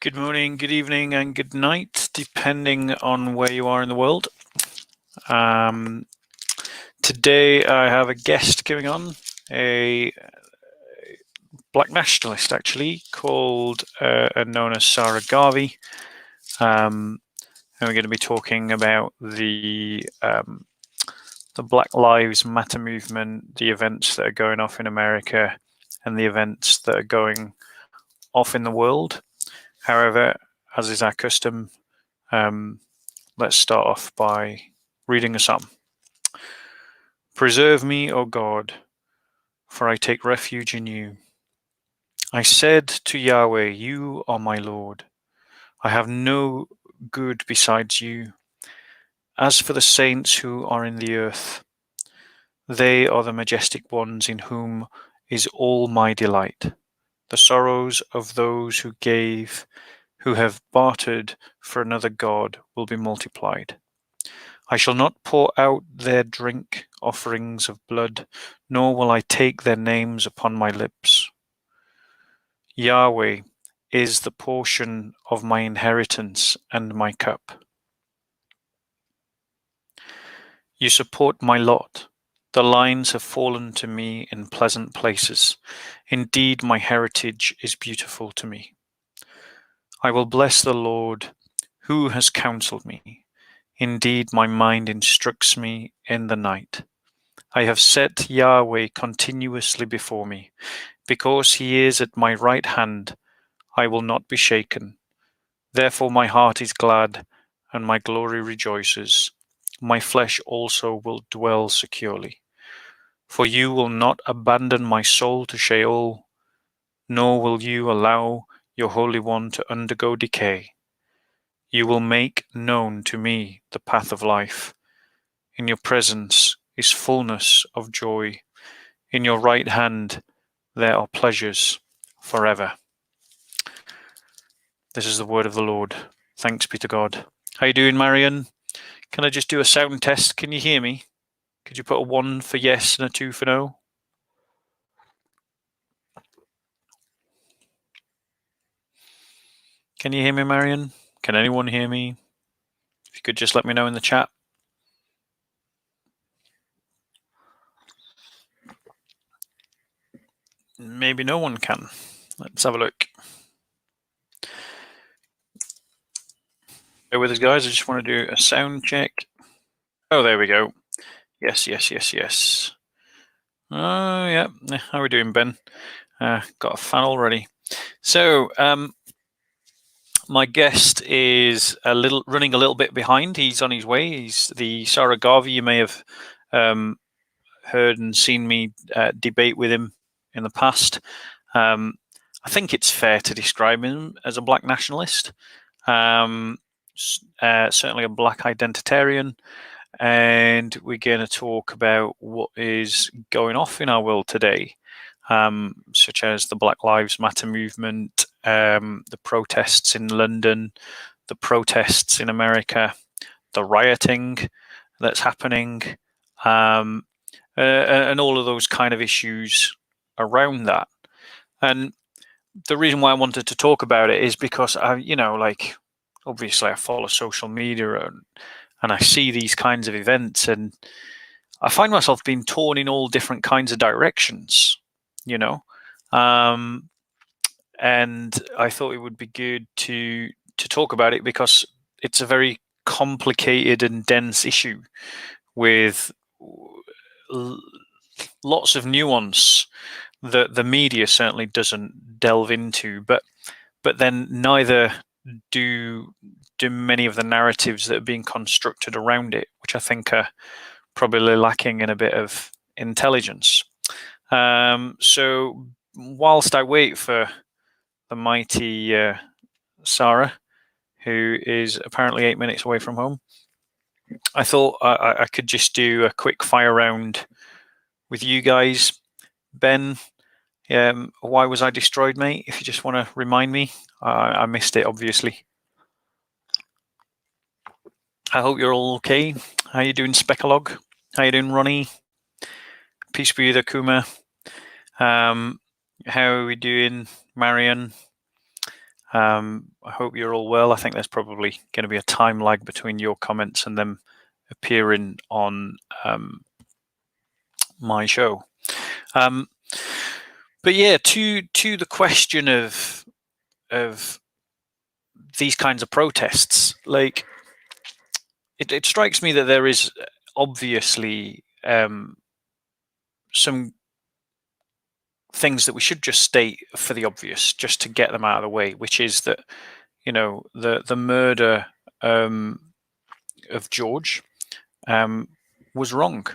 Good morning, good evening, and good night, depending on where you are in the world. Today I have a guest going on, a black nationalist actually, called and known as Sarah Garvey. And we're going to be talking about the Black Lives Matter movement, the events that are going off in America, and the events that are going off in the world. However, as is our custom, let's start off by reading a psalm. Preserve me, O God, for I take refuge in you. I said to Yahweh, you are my Lord. I have no good besides you. As for the saints who are in the earth, they are the majestic ones in whom is all my delight. The sorrows of those who have bartered for another God will be multiplied. I shall not pour out their drink offerings of blood, nor will I take their names upon my lips. Yahweh is the portion of my inheritance and my cup. You support my lot. The lines have fallen to me in pleasant places. Indeed, my heritage is beautiful to me. I will bless the Lord, who has counseled me. Indeed, my mind instructs me in the night. I have set Yahweh continuously before me. Because he is at my right hand, I will not be shaken. Therefore my heart is glad, and my glory rejoices. My flesh also will dwell securely. For you will not abandon my soul to Sheol, nor will you allow your Holy One to undergo decay. You will make known to me the path of life. In your presence is fullness of joy. In your right hand there are pleasures forever. This is the word of the Lord. Thanks be to God. How you doing, Marion? Can I just do a sound test? Can you hear me? Could you put a 1 for yes and a 2 for no? Can you hear me, Marion? Can anyone hear me? If you could just let me know in the chat. Maybe no one can. Let's have a look. Bear with us, guys. I just want to do a sound check. Oh, there we go. Yes. Oh, yeah. How are we doing, Ben? Got a fan already. So, my guest is running a little bit behind. He's on his way. He's the Sarah Garvey. You may have heard and seen me debate with him in the past. I think it's fair to describe him as a black nationalist, certainly a black identitarian, and we're going to talk about what is going off in our world today, such as the Black Lives Matter movement, the protests in London, the protests in America, the rioting that's happening, and all of those kind of issues around that. And the reason why I wanted to talk about it is because obviously I follow social media and I see these kinds of events, and I find myself being torn in all different kinds of directions, and I thought it would be good to talk about it because it's a very complicated and dense issue with lots of nuance that the media certainly doesn't delve into, but then neither do many of the narratives that are being constructed around it, which I think are probably lacking in a bit of intelligence. So whilst I wait for the mighty Sarah, who is apparently 8 minutes away from home, I thought I could just do a quick fire round with you guys. Ben, why was I destroyed, mate? If you just want to remind me, I missed it, obviously. I hope you're all okay. How you doing, Speckalog? How you doing, Ronnie? Peace be with you, Kuma. How are we doing, Marion? I hope you're all well. I think there's probably going to be a time lag between your comments and them appearing on my show. But yeah, to the question of these kinds of protests, like it strikes me that there is obviously some things that we should just state for the obvious, just to get them out of the way, which is that, you know, the murder of George was wrong,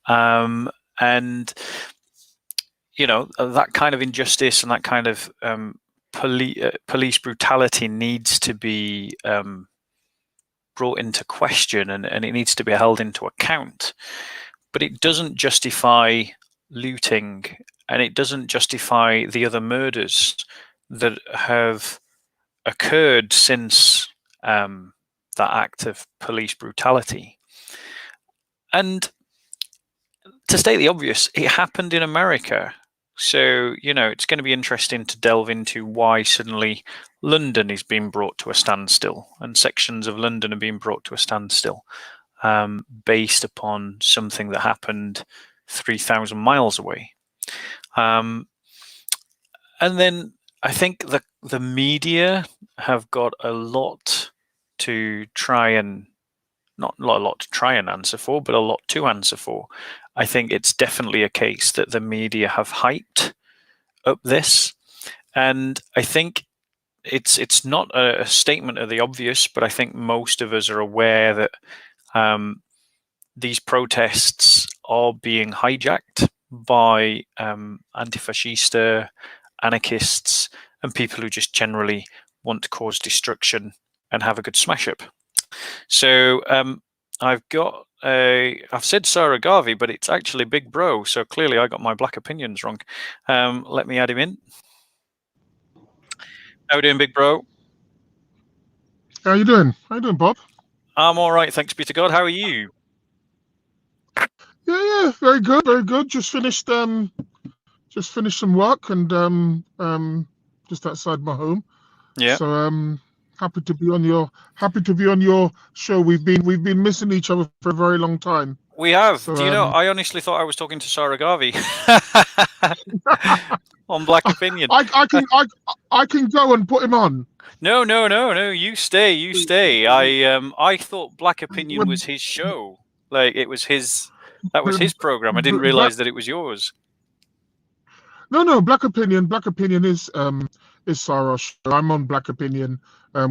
and you know, that kind of injustice and that kind of police brutality needs to be brought into question, and it needs to be held into account. But it doesn't justify looting, and it doesn't justify the other murders that have occurred since that act of police brutality. And to state the obvious, it happened in America. So, you know, it's going to be interesting to delve into why suddenly London is being brought to a standstill, and sections of London are being brought to a standstill based upon something that happened 3,000 miles away. And then I think the media have got a lot to try and, not a lot to try and answer for, but a lot to answer for. I think it's definitely a case that the media have hyped up this, and I think it's not a statement of the obvious, but I think most of us are aware that these protests are being hijacked by anti-fascista, anarchists, and people who just generally want to cause destruction and have a good smash up. So I've said Sarah Garvey, but it's actually Big Bro. So clearly I got my black opinions wrong. Let me add him in. How are you doing, Big Bro? How you doing? How you doing, Bob? I'm all right, thanks be to God. How are you? Yeah, very good, very good. Just finished some work and just outside my home. Yeah. So happy to be on your show. We've been missing each other for a very long time. We have. So, do you know? I honestly thought I was talking to Sarah Garvey on Black Opinion. I can go and put him on. No. You stay. I thought Black Opinion was his show. Like it was his. That was his program. I didn't realize that it was yours. No. Black Opinion is Sarah's show. I'm on Black Opinion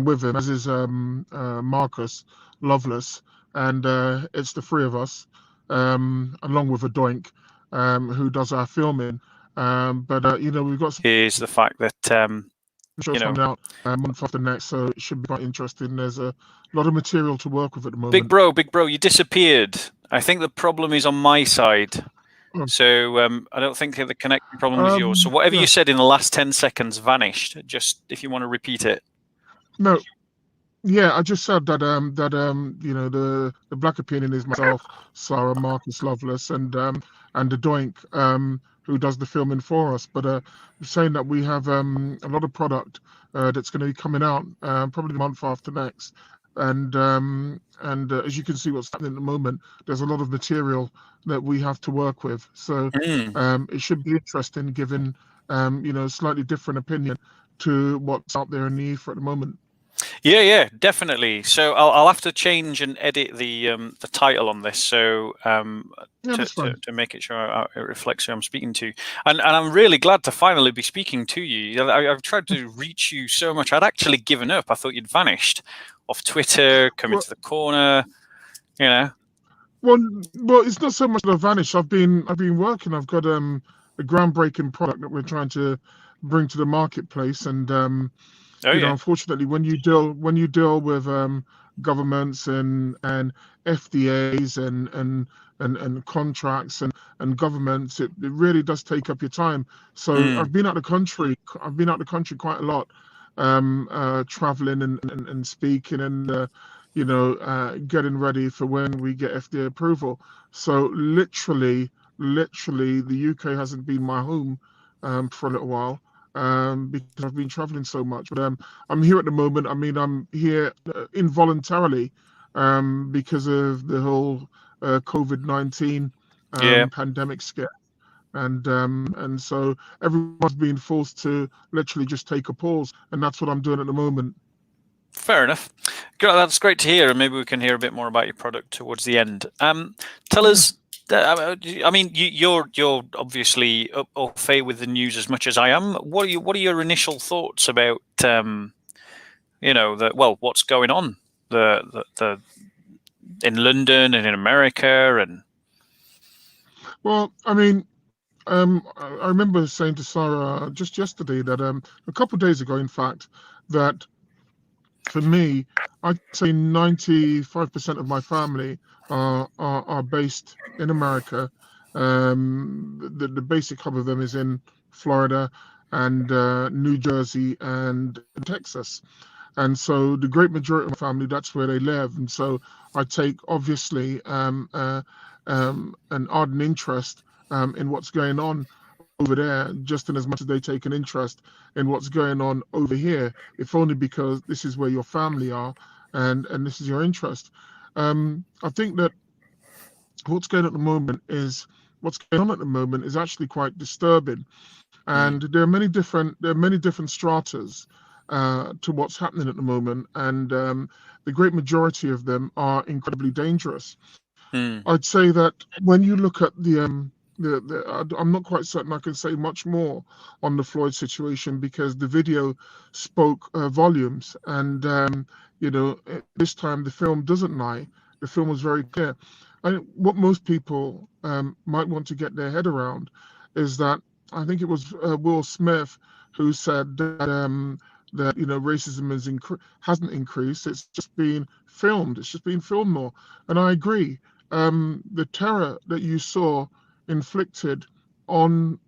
with him, as is Marcus Loveless, and it's the three of us, along with a doink who does our filming. But you know, we've got. Here's the fact that shows coming out a month after next, so it should be quite interesting. There's a lot of material to work with at the moment. Big bro, you disappeared. I think the problem is on my side. So I don't think the connection problem is yours. So whatever you said in the last 10 seconds vanished. Just if you want to repeat it. No. Yeah, I just said that you know, the Black Opinion is myself, Sarah, Marcus Loveless, and the doink who does the filming for us. But saying that we have a lot of product that's going to be coming out probably the month after next. And as you can see what's happening at the moment, there's a lot of material that we have to work with. So it should be interesting, given you know, slightly different opinion to what's out there in the ether at the moment. Yeah, definitely. So I'll have to change and edit the title on this, so to make it sure it reflects who I'm speaking to. And I'm really glad to finally be speaking to you. I've tried to reach you so much. I'd actually given up. I thought you'd vanished off Twitter, come into the corner, you know. Well, it's not so much that I've vanished. I've been working. I've got a groundbreaking product that we're trying to bring to the marketplace, and you know, unfortunately, when you deal with governments and FDAs and contracts and governments, it really does take up your time. So I've been out the country quite a lot, traveling and speaking and you know, getting ready for when we get FDA approval. So literally the UK hasn't been my home for a little while. because I've been traveling so much. But I'm here at the moment. I mean, I'm here involuntarily because of the whole COVID-19 Yeah. pandemic scare. And so everyone's being forced to literally just take a pause, and that's what I'm doing at the moment. Fair enough. That's great to hear, and maybe we can hear a bit more about your product towards the end. Tell us. I mean, you're obviously au fait with the news as much as I am. What are your initial thoughts about what's going on the in London and in America and? Well, I mean, I remember saying to Sarah just yesterday that a couple of days ago, in fact, that for me, I'd say 95% of my family are based in America. The basic hub of them is in Florida and New Jersey and Texas. And so the great majority of my family, that's where they live. And so I take obviously an ardent interest in what's going on over there, just in as much as they take an interest in what's going on over here, if only because this is where your family are and this is your interest. I think that what's going on at the moment is actually quite disturbing, and there are many different stratas to what's happening at the moment, and the great majority of them are incredibly dangerous. I'd say that when you look at I'm not quite certain I can say much more on the Floyd situation because the video spoke volumes, and this time the film doesn't lie. The film was very clear. What most people might want to get their head around is that I think it was Will Smith who said that racism hasn't increased. It's just been filmed. It's just been filmed more, and I agree. The terror that you saw inflicted on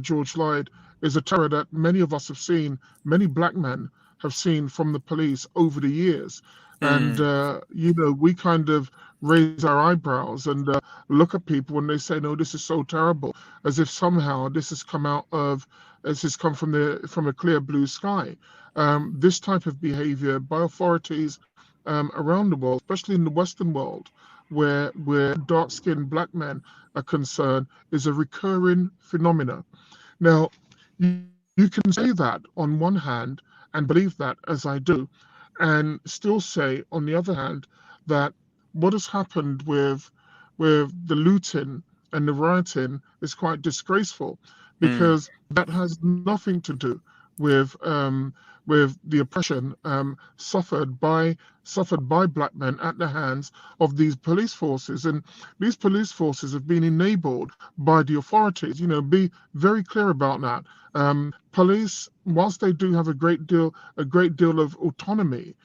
George Floyd is a terror that many of us have seen, many black men have seen from the police over the years. And we kind of raise our eyebrows and look at people when they say, "No, this is so terrible," as if somehow this has come from a clear blue sky. This type of behavior by authorities around the world, especially in the Western world, where dark-skinned black men are concerned, is a recurring phenomena. Now, you can say that on one hand and believe that, as I do, and still say, on the other hand, that what has happened with the looting and the rioting is quite disgraceful, because that has nothing to do with the oppression suffered by black men at the hands of these police forces. And these police forces have been enabled by the authorities. Be very clear about that. Police, whilst they do have a great deal of autonomy,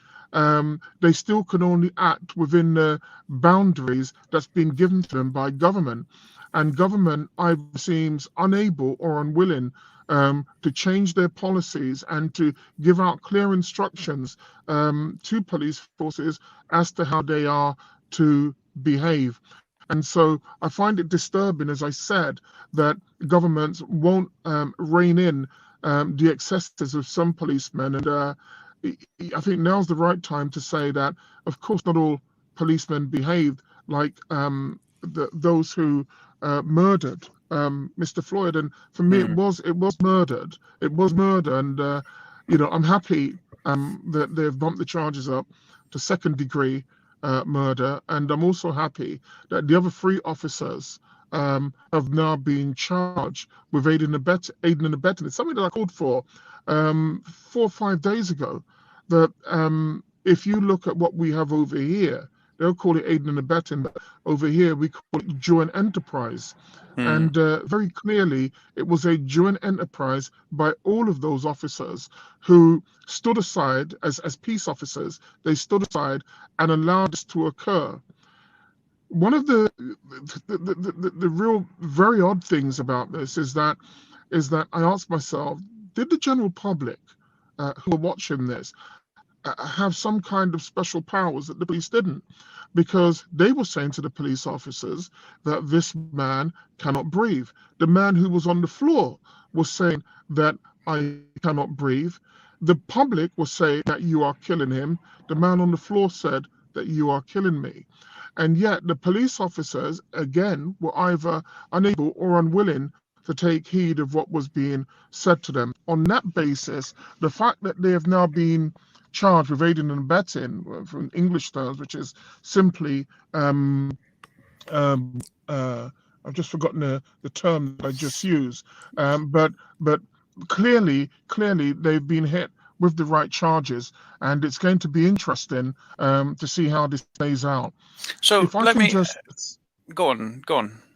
they still can only act within the boundaries that's been given to them by government. And government either seems unable or unwilling to change their policies and to give out clear instructions to police forces as to how they are to behave. And so I find it disturbing, as I said, that governments won't rein in the excesses of some policemen. And I think now's the right time to say that, of course, not all policemen behaved like those who murdered Mr. Floyd, and for me, it was murdered. It was murder, and I'm happy that they've bumped the charges up to second-degree murder, and I'm also happy that the other 3 officers have now been charged with aiding and abetting. It's something that I called for 4 or 5 days ago. That if you look at what we have over here, they'll call it aiding and abetting, but over here we call it joint enterprise. And very clearly, it was a joint enterprise by all of those officers who stood aside as peace officers. They stood aside and allowed this to occur. One of the real very odd things about this is that I asked myself, did the general public who are watching this have some kind of special powers that the police didn't, because they were saying to the police officers that this man cannot breathe. The man who was on the floor was saying that I cannot breathe. The public was saying that you are killing him. The man on the floor said that you are killing me. And yet the police officers, again, were either unable or unwilling to take heed of what was being said to them. On that basis, the fact that they have now been charged with aiding and abetting, from English terms, which is simply, I've just forgotten the term I just used, but clearly they've been hit with the right charges, and it's going to be interesting to see how this plays out. So if I let can me just go on.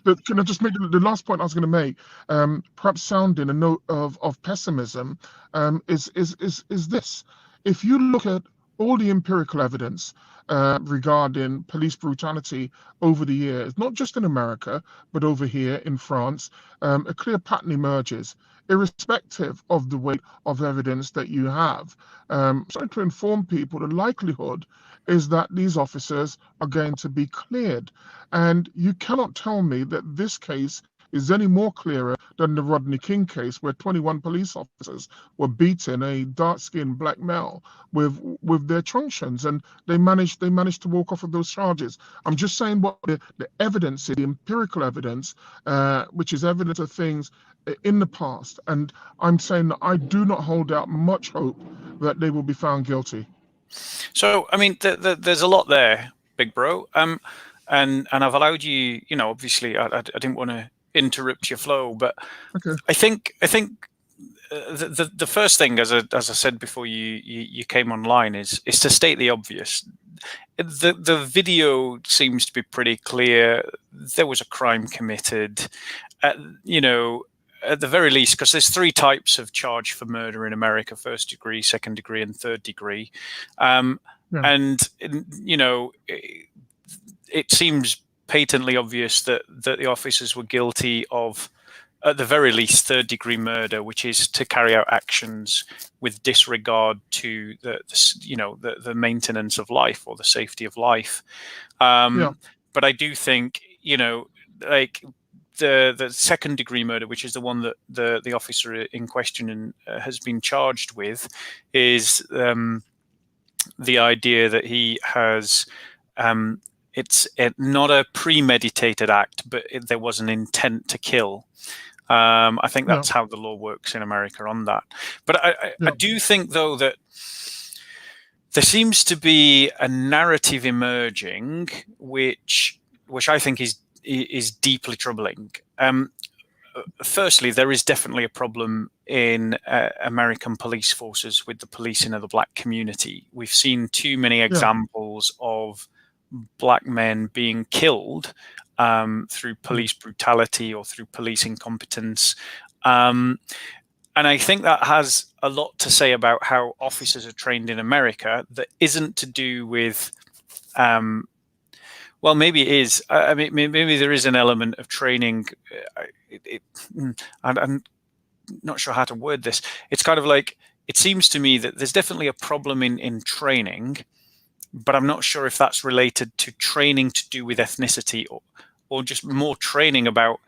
But can I just make the last point I was going to make? Perhaps sounding a note of pessimism, is this: if you look at all the empirical evidence regarding police brutality over the years, not just in America, but over here in France, a clear pattern emerges, irrespective of the weight of evidence that you have. Trying to inform people the likelihood is that these officers are going to be cleared. And you cannot tell me that this case is any more clearer than the Rodney King case, where 21 police officers were beating a dark-skinned black male with their truncheons, and they managed to walk off of those charges. I'm just saying what the evidence is, the empirical evidence, which is evidence of things in the past. And I'm saying that I do not hold out much hope that they will be found guilty. So, I mean, there's a lot there, big bro. And I've allowed you, obviously, I didn't want to interrupt your flow, but okay. I think the first thing, as I said before you came online, is to state the obvious. The video seems to be pretty clear. There was a crime committed. At the very least, because there's 3 types of charge for murder in America: first degree, second degree, and third degree. And it seems patently obvious that the officers were guilty of, at the very least, third degree murder, which is to carry out actions with disregard to the maintenance of life or the safety of life. But I do think, like the second degree murder, which is the one that the officer in question has been charged with, is the idea that he has it's not a premeditated act, but there was an intent to kill. I think that's how the law works in America on that. But I do think, though, that there seems to be a narrative emerging, which I think is deeply troubling. Firstly, there is definitely a problem in American police forces with the policing of the black community. We've seen too many examples of black men being killed through police brutality or through police incompetence. And I think that has a lot to say about how officers are trained in America that isn't to do with, well, maybe it is. I mean, maybe there is an element of training. I'm not sure how to word this. It's kind of like, it seems to me that there's definitely a problem in training, but I'm not sure if that's related to training to do with ethnicity or just more training about,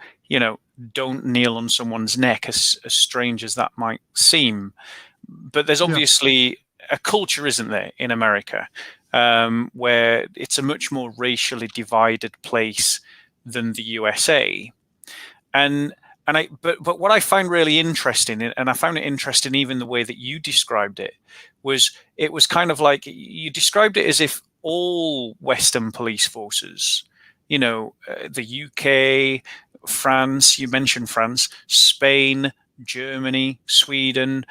don't kneel on someone's neck, as strange as that might seem. But there's obviously a culture, isn't there, in America, where it's a much more racially divided place than the USA. But what I find really interesting, and I found it interesting even the way that you described it, was kind of like you described it as if all Western police forces, the UK, France, you mentioned France, Spain, Germany, Sweden,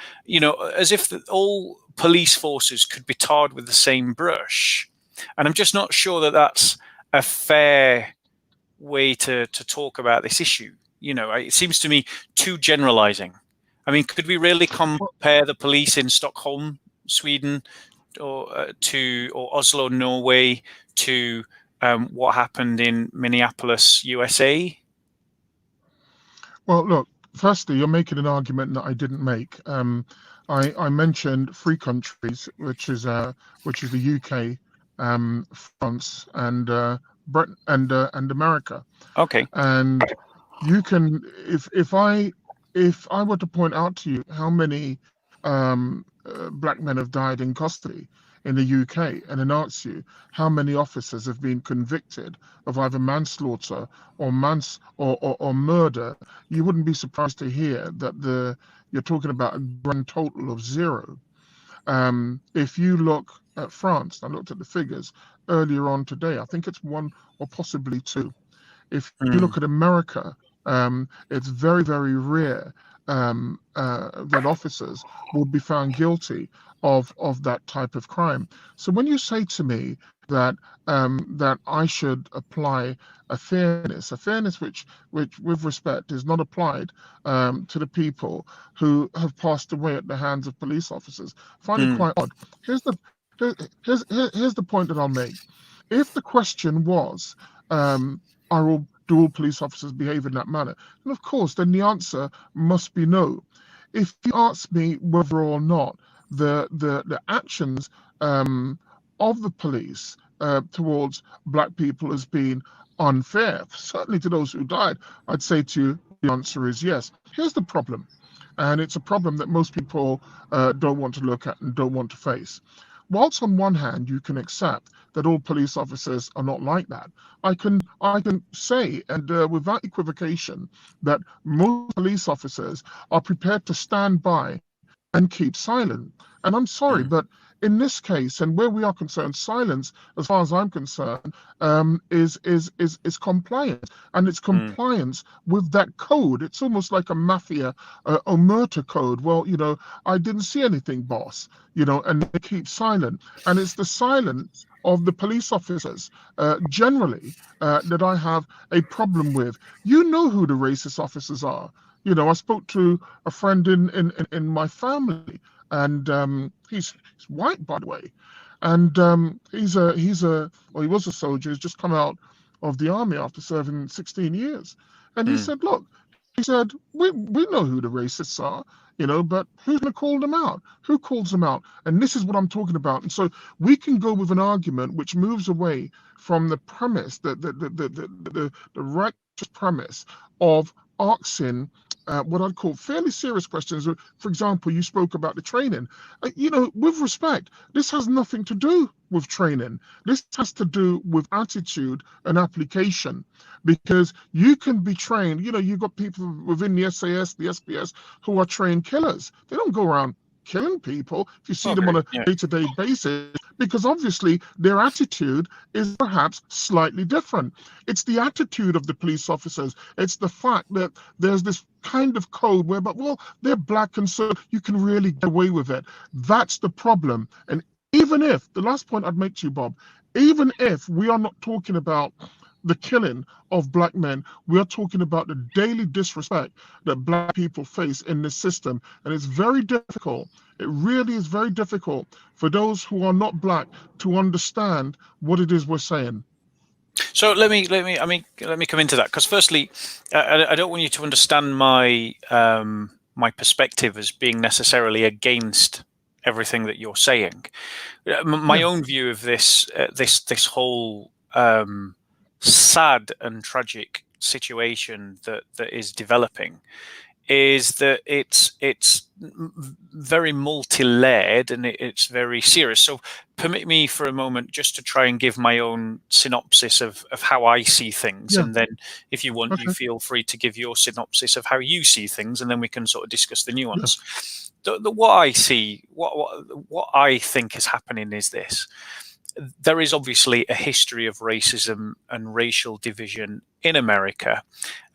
as if all police forces could be tarred with the same brush. And I'm just not sure that that's a fair way to talk about this issue. It seems to me too generalizing. I mean, could we really compare the police in Stockholm, Sweden, or Oslo, Norway, to what happened in Minneapolis, USA? Well, look, firstly, you're making an argument that I didn't make. I mentioned three countries, which is the UK, France, and Britain and America. Okay. And you can, if I were to point out to you how many black men have died in custody in the UK, and then ask you how many officers have been convicted of either manslaughter or or murder, you wouldn't be surprised to hear that you're talking about a grand total of zero. If you look at France, I looked at the figures earlier on today, I think it's one or possibly two. If you look at America, it's very, very rare that officers will be found guilty of that type of crime. So when you say to me that that I should apply a fairness which with respect is not applied to the people who have passed away at the hands of police officers, I find it quite odd. Here's the point that I'll make. If the question was, do all police officers behave in that manner? And of course, then the answer must be no. If you ask me whether or not the actions of the police towards black people has been unfair, certainly to those who died, I'd say to you the answer is yes. Here's the problem, and it's a problem that most people don't want to look at and don't want to face. Whilst on one hand you can accept that all police officers are not like that, I can say, and without equivocation, that most police officers are prepared to stand by and keep silent. And I'm sorry, but in this case, and where we are concerned, silence, as far as I'm concerned, is compliance, and it's compliance with that code. It's almost like a mafia omerta code. Well, I didn't see anything, boss. And they keep silent, and it's the silence of the police officers generally that I have a problem with. You know who the racist officers are. I spoke to a friend in my family, and he's white, by the way, and he was a soldier. He's just come out of the army after serving 16 years, and he said, "Look," he said, "we know who the racists are, but who's going to call them out? Who calls them out?" And this is what I'm talking about. And so we can go with an argument which moves away from the premise, the righteous premise of asking what I'd call fairly serious questions. For example, you spoke about the training. With respect, this has nothing to do with training. This has to do with attitude and application, because you can be trained. You've got people within the SAS, the SPS, who are trained killers. They don't go around killing people if you see them on a day-to-day basis, because obviously their attitude is perhaps slightly different. It's the attitude of the police officers. It's the fact that there's this kind of code where, they're black, and so you can really get away with it. That's the problem. And even if, the last point I'd make to you, Bob, even if we are not talking about the killing of black men, we are talking about the daily disrespect that black people face in this system. And it's very difficult. It really is very difficult for those who are not black to understand what it is we're saying. So let me come into that, because firstly, I don't want you to understand my my perspective as being necessarily against everything that you're saying. My own view of this whole sad and tragic situation that is developing is that it's very multi-layered, and it's very serious. So permit me for a moment just to try and give my own synopsis of how I see things, and then if you want, you feel free to give your synopsis of how you see things, and then we can sort of discuss the nuance. What I see, what I think is happening is this. There is obviously a history of racism and racial division in America,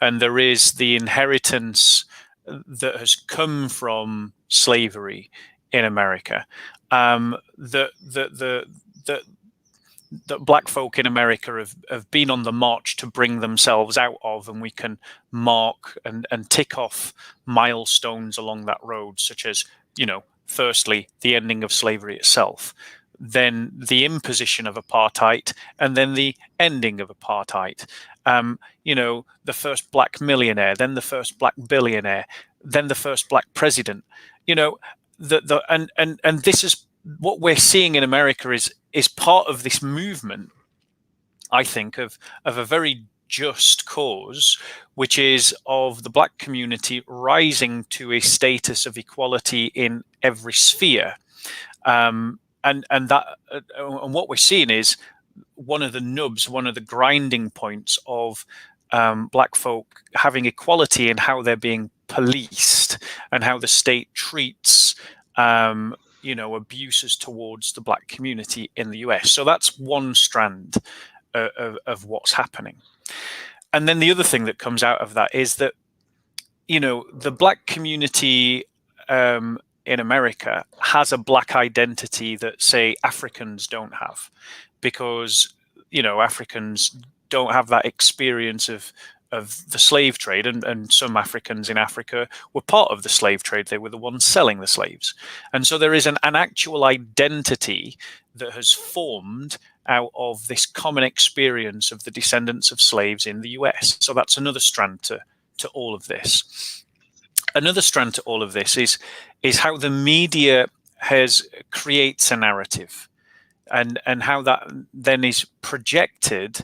and there is the inheritance that has come from slavery in America. That black folk in America have been on the march to bring themselves out of, and we can mark and tick off milestones along that road, such as, firstly, the ending of slavery itself. then the imposition of apartheid, and then the ending of apartheid. The first black millionaire, then the first black billionaire, then the first black president. And this is what we're seeing in America is part of this movement, I think, of a very just cause, which is of the black community rising to a status of equality in every sphere. And what we're seeing is one of the nubs, one of the grinding points of black folk having equality in how they're being policed and how the state treats abuses towards the black community in the US. So that's one strand of what's happening. And then the other thing that comes out of that is that the black community in America has a black identity that, say, Africans don't have, because Africans don't have that experience of the slave trade, and some Africans in Africa were part of the slave trade. They were the ones selling the slaves. And so there is an actual identity that has formed out of this common experience of the descendants of slaves in the US. So that's another strand to all of this. Another strand to all of this is how the media creates a narrative, and how that then is projected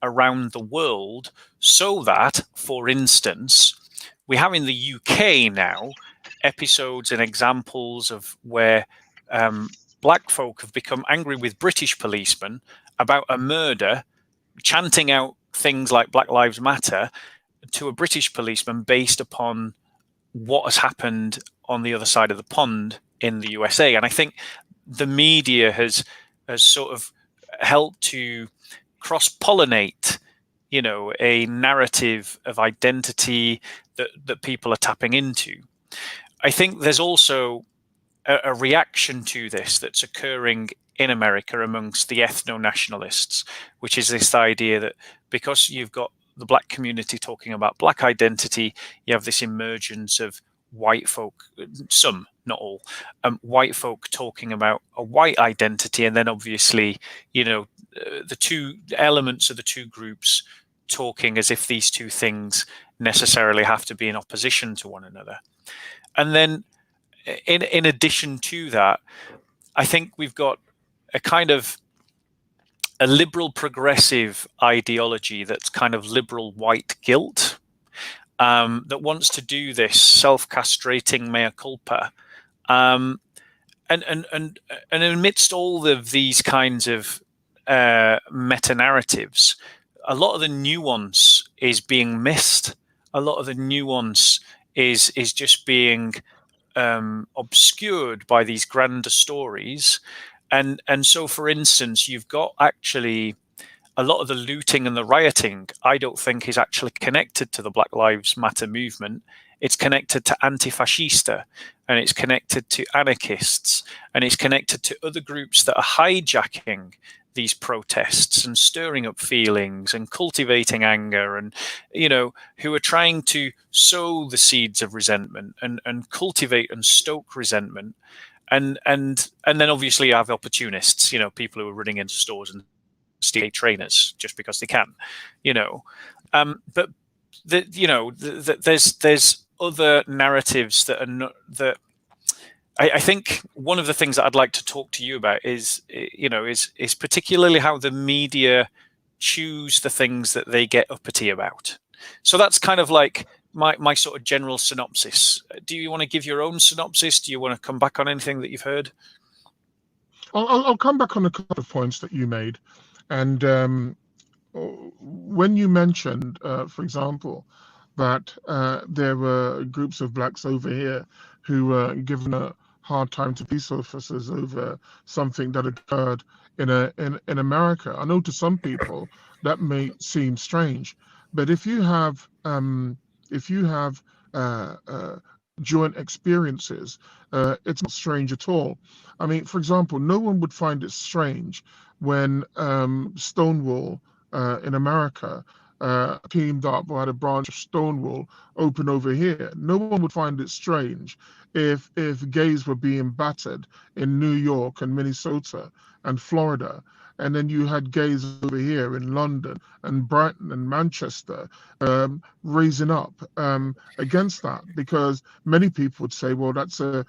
around the world, so that, for instance, we have in the UK now episodes and examples of where black folk have become angry with British policemen about a murder, chanting out things like Black Lives Matter to a British policeman based upon what has happened on the other side of the pond in the USA. And I think the media has sort of helped to cross-pollinate, a narrative of identity that people are tapping into. I think there's also a reaction to this that's occurring in America amongst the ethno-nationalists, which is this idea that because you've got the black community talking about black identity, you have this emergence of white folk, some, not all, white folk talking about a white identity, and then obviously, the two elements of the two groups talking as if these two things necessarily have to be in opposition to one another. And then in addition to that, I think we've got a kind of a liberal progressive ideology that's kind of liberal white guilt, that wants to do this self-castrating mea culpa. And amidst all of these kinds of meta-narratives, a lot of the nuance is being missed. A lot of the nuance is just being obscured by these grander stories. And so, for instance, you've got actually a lot of the looting and the rioting, I don't think is actually connected to the Black Lives Matter movement. It's connected to Antifascista, and it's connected to anarchists, and it's connected to other groups that are hijacking these protests and stirring up feelings and cultivating anger, and who are trying to sow the seeds of resentment and cultivate and stoke resentment. And then obviously you have opportunists, people who are running into stores and stealing trainers just because they can, but there's other narratives that are not that. I think one of the things that I'd like to talk to you about is particularly how the media choose the things that they get uppity about. So that's kind of like my sort of general synopsis. Do you want to give your own synopsis? Do you want to come back on anything that you've heard? I'll come back on a couple of points that you made. And when you mentioned, for example, that there were groups of blacks over here who were given a hard time to police officers over something that occurred in America, I know to some people that may seem strange, but if you have joint experiences, it's not strange at all. I mean, for example, no one would find it strange when Stonewall in America teamed up or had a branch of Stonewall open over here. No one would find it strange if gays were being battered in New York and Minnesota and Florida, and then you had gays over here in London and Brighton and Manchester raising up against that, because many people would say, well, that's a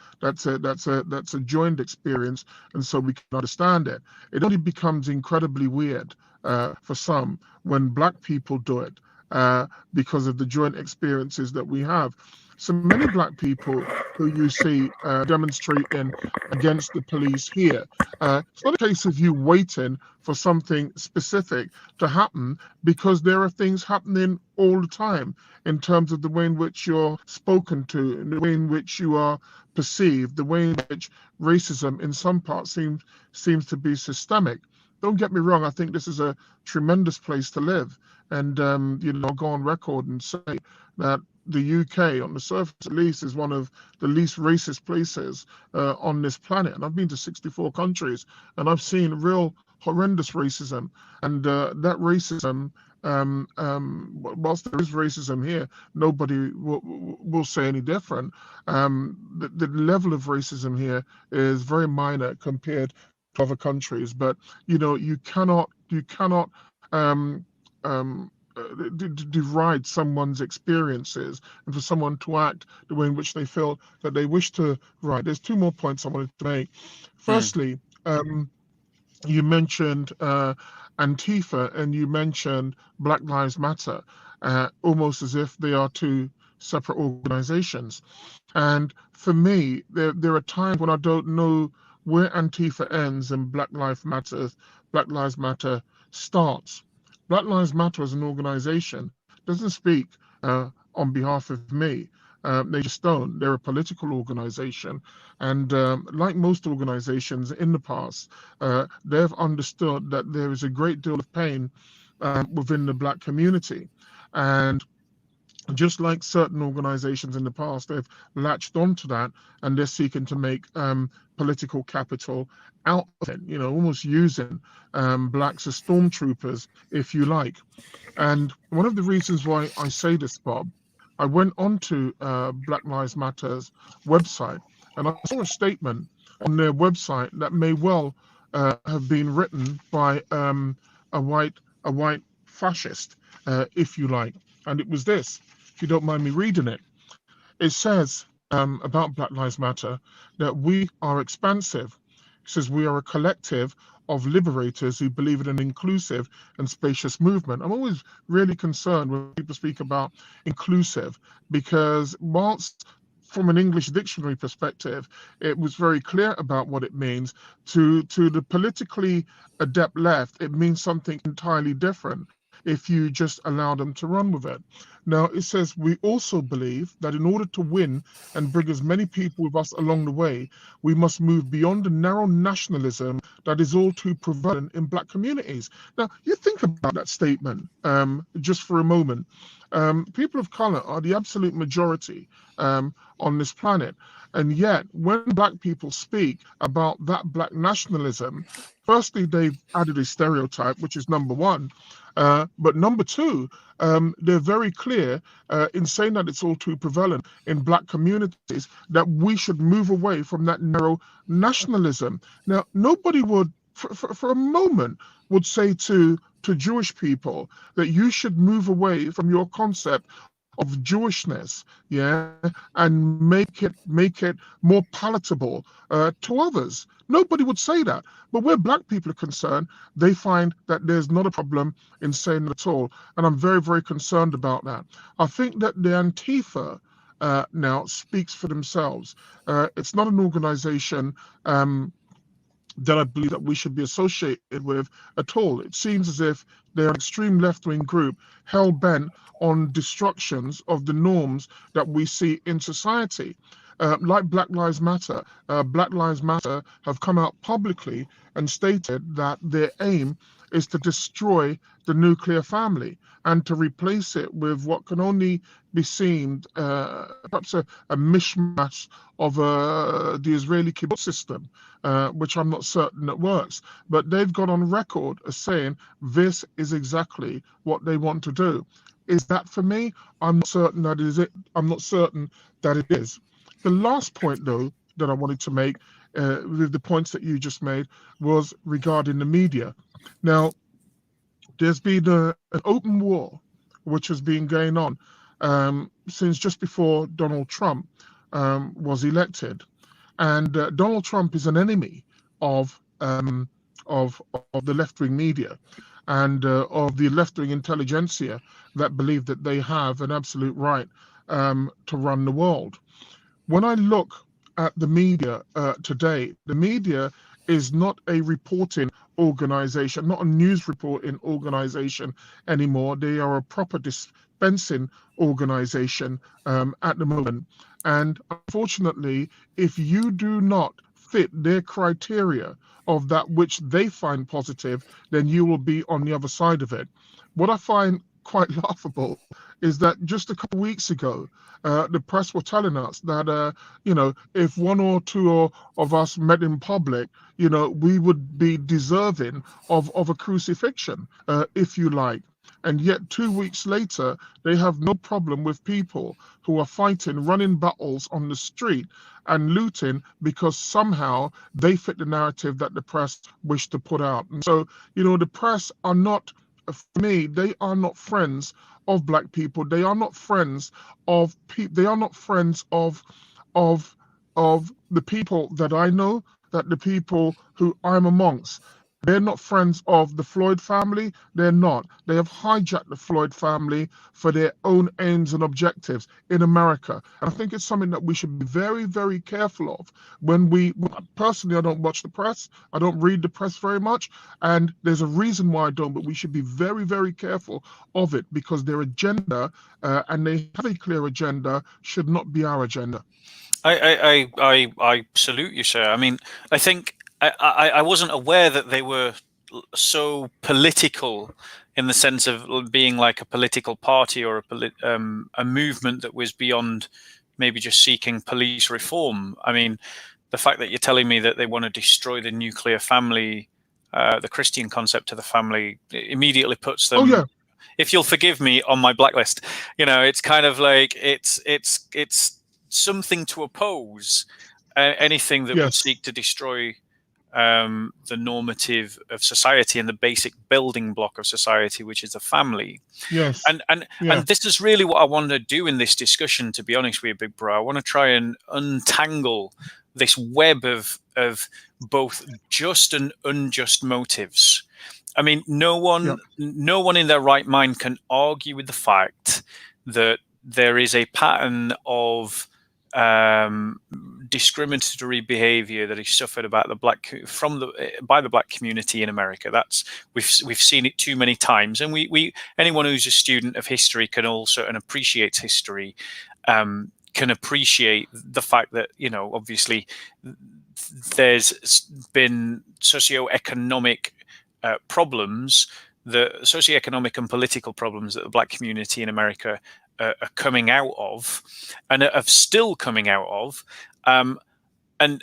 joined experience, and so we can understand it. It only becomes incredibly weird for some when Black people do it because of the joint experiences that we have. So many Black people who you see demonstrating against the police here, it's not a case of you waiting for something specific to happen, because there are things happening all the time in terms of the way in which you're spoken to, and the way in which you are perceived, the way in which racism in some parts seems to be systemic. Don't get me wrong, I think this is a tremendous place to live. And, I'll go on record and say that the UK, on the surface at least, is one of the least racist places on this planet. And I've been to 64 countries, and I've seen real horrendous racism. And that racism, whilst there is racism here, nobody will say any different. The level of racism here is very minor compared to other countries, but you cannot deride someone's experiences and for someone to act the way in which they feel that they wish to. Right. There's two more points I wanted to make. Firstly, you mentioned Antifa and you mentioned Black Lives Matter, almost as if they are two separate organizations. And for me, there are times when I don't know where Antifa ends and Black Lives Matter starts. Black Lives Matter as an organization doesn't speak on behalf of me. They just don't. They're a political organization. And like most organizations in the past, they've understood that there is a great deal of pain within the Black community. And just like certain organizations in the past, they've latched onto that, and they're seeking to make political capital out of it, almost using Blacks as stormtroopers, if you like. And one of the reasons why I say this, Bob, I went onto Black Lives Matter's website, and I saw a statement on their website that may well have been written by a white fascist, if you like. And it was this, if you don't mind me reading it. It says about Black Lives Matter that we are expansive. It says we are a collective of liberators who believe in an inclusive and spacious movement. I'm always really concerned when people speak about inclusive, because whilst from an English dictionary perspective, it was very clear about what it means, to the politically adept left, it means something entirely different if you just allow them to run with it. Now, it says, we also believe that in order to win and bring as many people with us along the way, we must move beyond the narrow nationalism that is all too prevalent in Black communities. Now, you think about that statement just for a moment. People of color are the absolute majority on this planet. And yet, when Black people speak about that Black nationalism, firstly, they've added a stereotype, which is number one. But number two, they're very clear in saying that it's all too prevalent in Black communities, that we should move away from that narrow nationalism. Now, nobody would, for a moment, would say to Jewish people that you should move away from your concept of Jewishness, and make it more palatable to others. Nobody would say that. But where Black people are concerned, they find that there's not a problem in saying it at all. And I'm very, very concerned about that. I think that the Antifa now speaks for themselves. It's not an organization that I believe that we should be associated with at all. It seems as if they're an extreme left-wing group hell-bent on destructions of the norms that we see in society. like Black Lives Matter. Black Lives Matter have come out publicly and stated that their aim is to destroy the nuclear family and to replace it with what can only be seen perhaps a mishmash of the Israeli kibbutz system, which I'm not certain that works. But they've got on record as saying this is exactly what they want to do. Is that for me? I'm not certain that is it. I'm not certain that it is. The last point, though, that I wanted to make with the points that you just made was regarding the media. Now, there's been an open war which has been going on since just before Donald Trump was elected, and Donald Trump is an enemy of the left-wing media and of the left-wing intelligentsia that believe that they have an absolute right to run the world. When I look at the media today, the media is not a reporting organization, not a news reporting organization anymore. They are a proper dispensing organization at the moment. And unfortunately, if you do not fit their criteria of that which they find positive, then you will be on the other side of it. What I find quite laughable is that just a couple of weeks ago, the press were telling us that, if one or two of us met in public, we would be deserving of a crucifixion, if you like. And yet 2 weeks later, they have no problem with people who are fighting, running battles on the street and looting because somehow they fit the narrative that the press wish to put out. And so, the press are not, for me, they are not friends of black people. They are not friends of they are not friends of the people that I know, that the people who I'm amongst. They're not friends of the Floyd family. They're not. They have hijacked the Floyd family for their own aims and objectives in America. And I think it's something that we should be very, very careful of. Personally, I don't watch the press. I don't read the press very much. And there's a reason why I don't, but we should be very, very careful of it because their agenda, and they have a clear agenda, should not be our agenda. I salute you, sir. I mean, I think I wasn't aware that they were so political in the sense of being like a political party or a movement that was beyond maybe just seeking police reform. I mean, the fact that you're telling me that they want to destroy the nuclear family, the Christian concept of the family, immediately puts them, if you'll forgive me, on my blacklist. It's kind of like it's something to oppose anything that would seek to destroy the normative of society and the basic building block of society, which is the family. Yes. And this is really what I want to do in this discussion, to be honest with you, Big Bro. I want to try and untangle this web of both just and unjust motives. I mean, no one in their right mind can argue with the fact that there is a pattern of discriminatory behavior that is suffered about by the black community in America. We've seen it too many times, and we anyone who's a student of history can also and appreciates history can appreciate the fact that obviously there's been socioeconomic problems, the socioeconomic and political problems that the black community in America are coming out of, and are still coming out of, and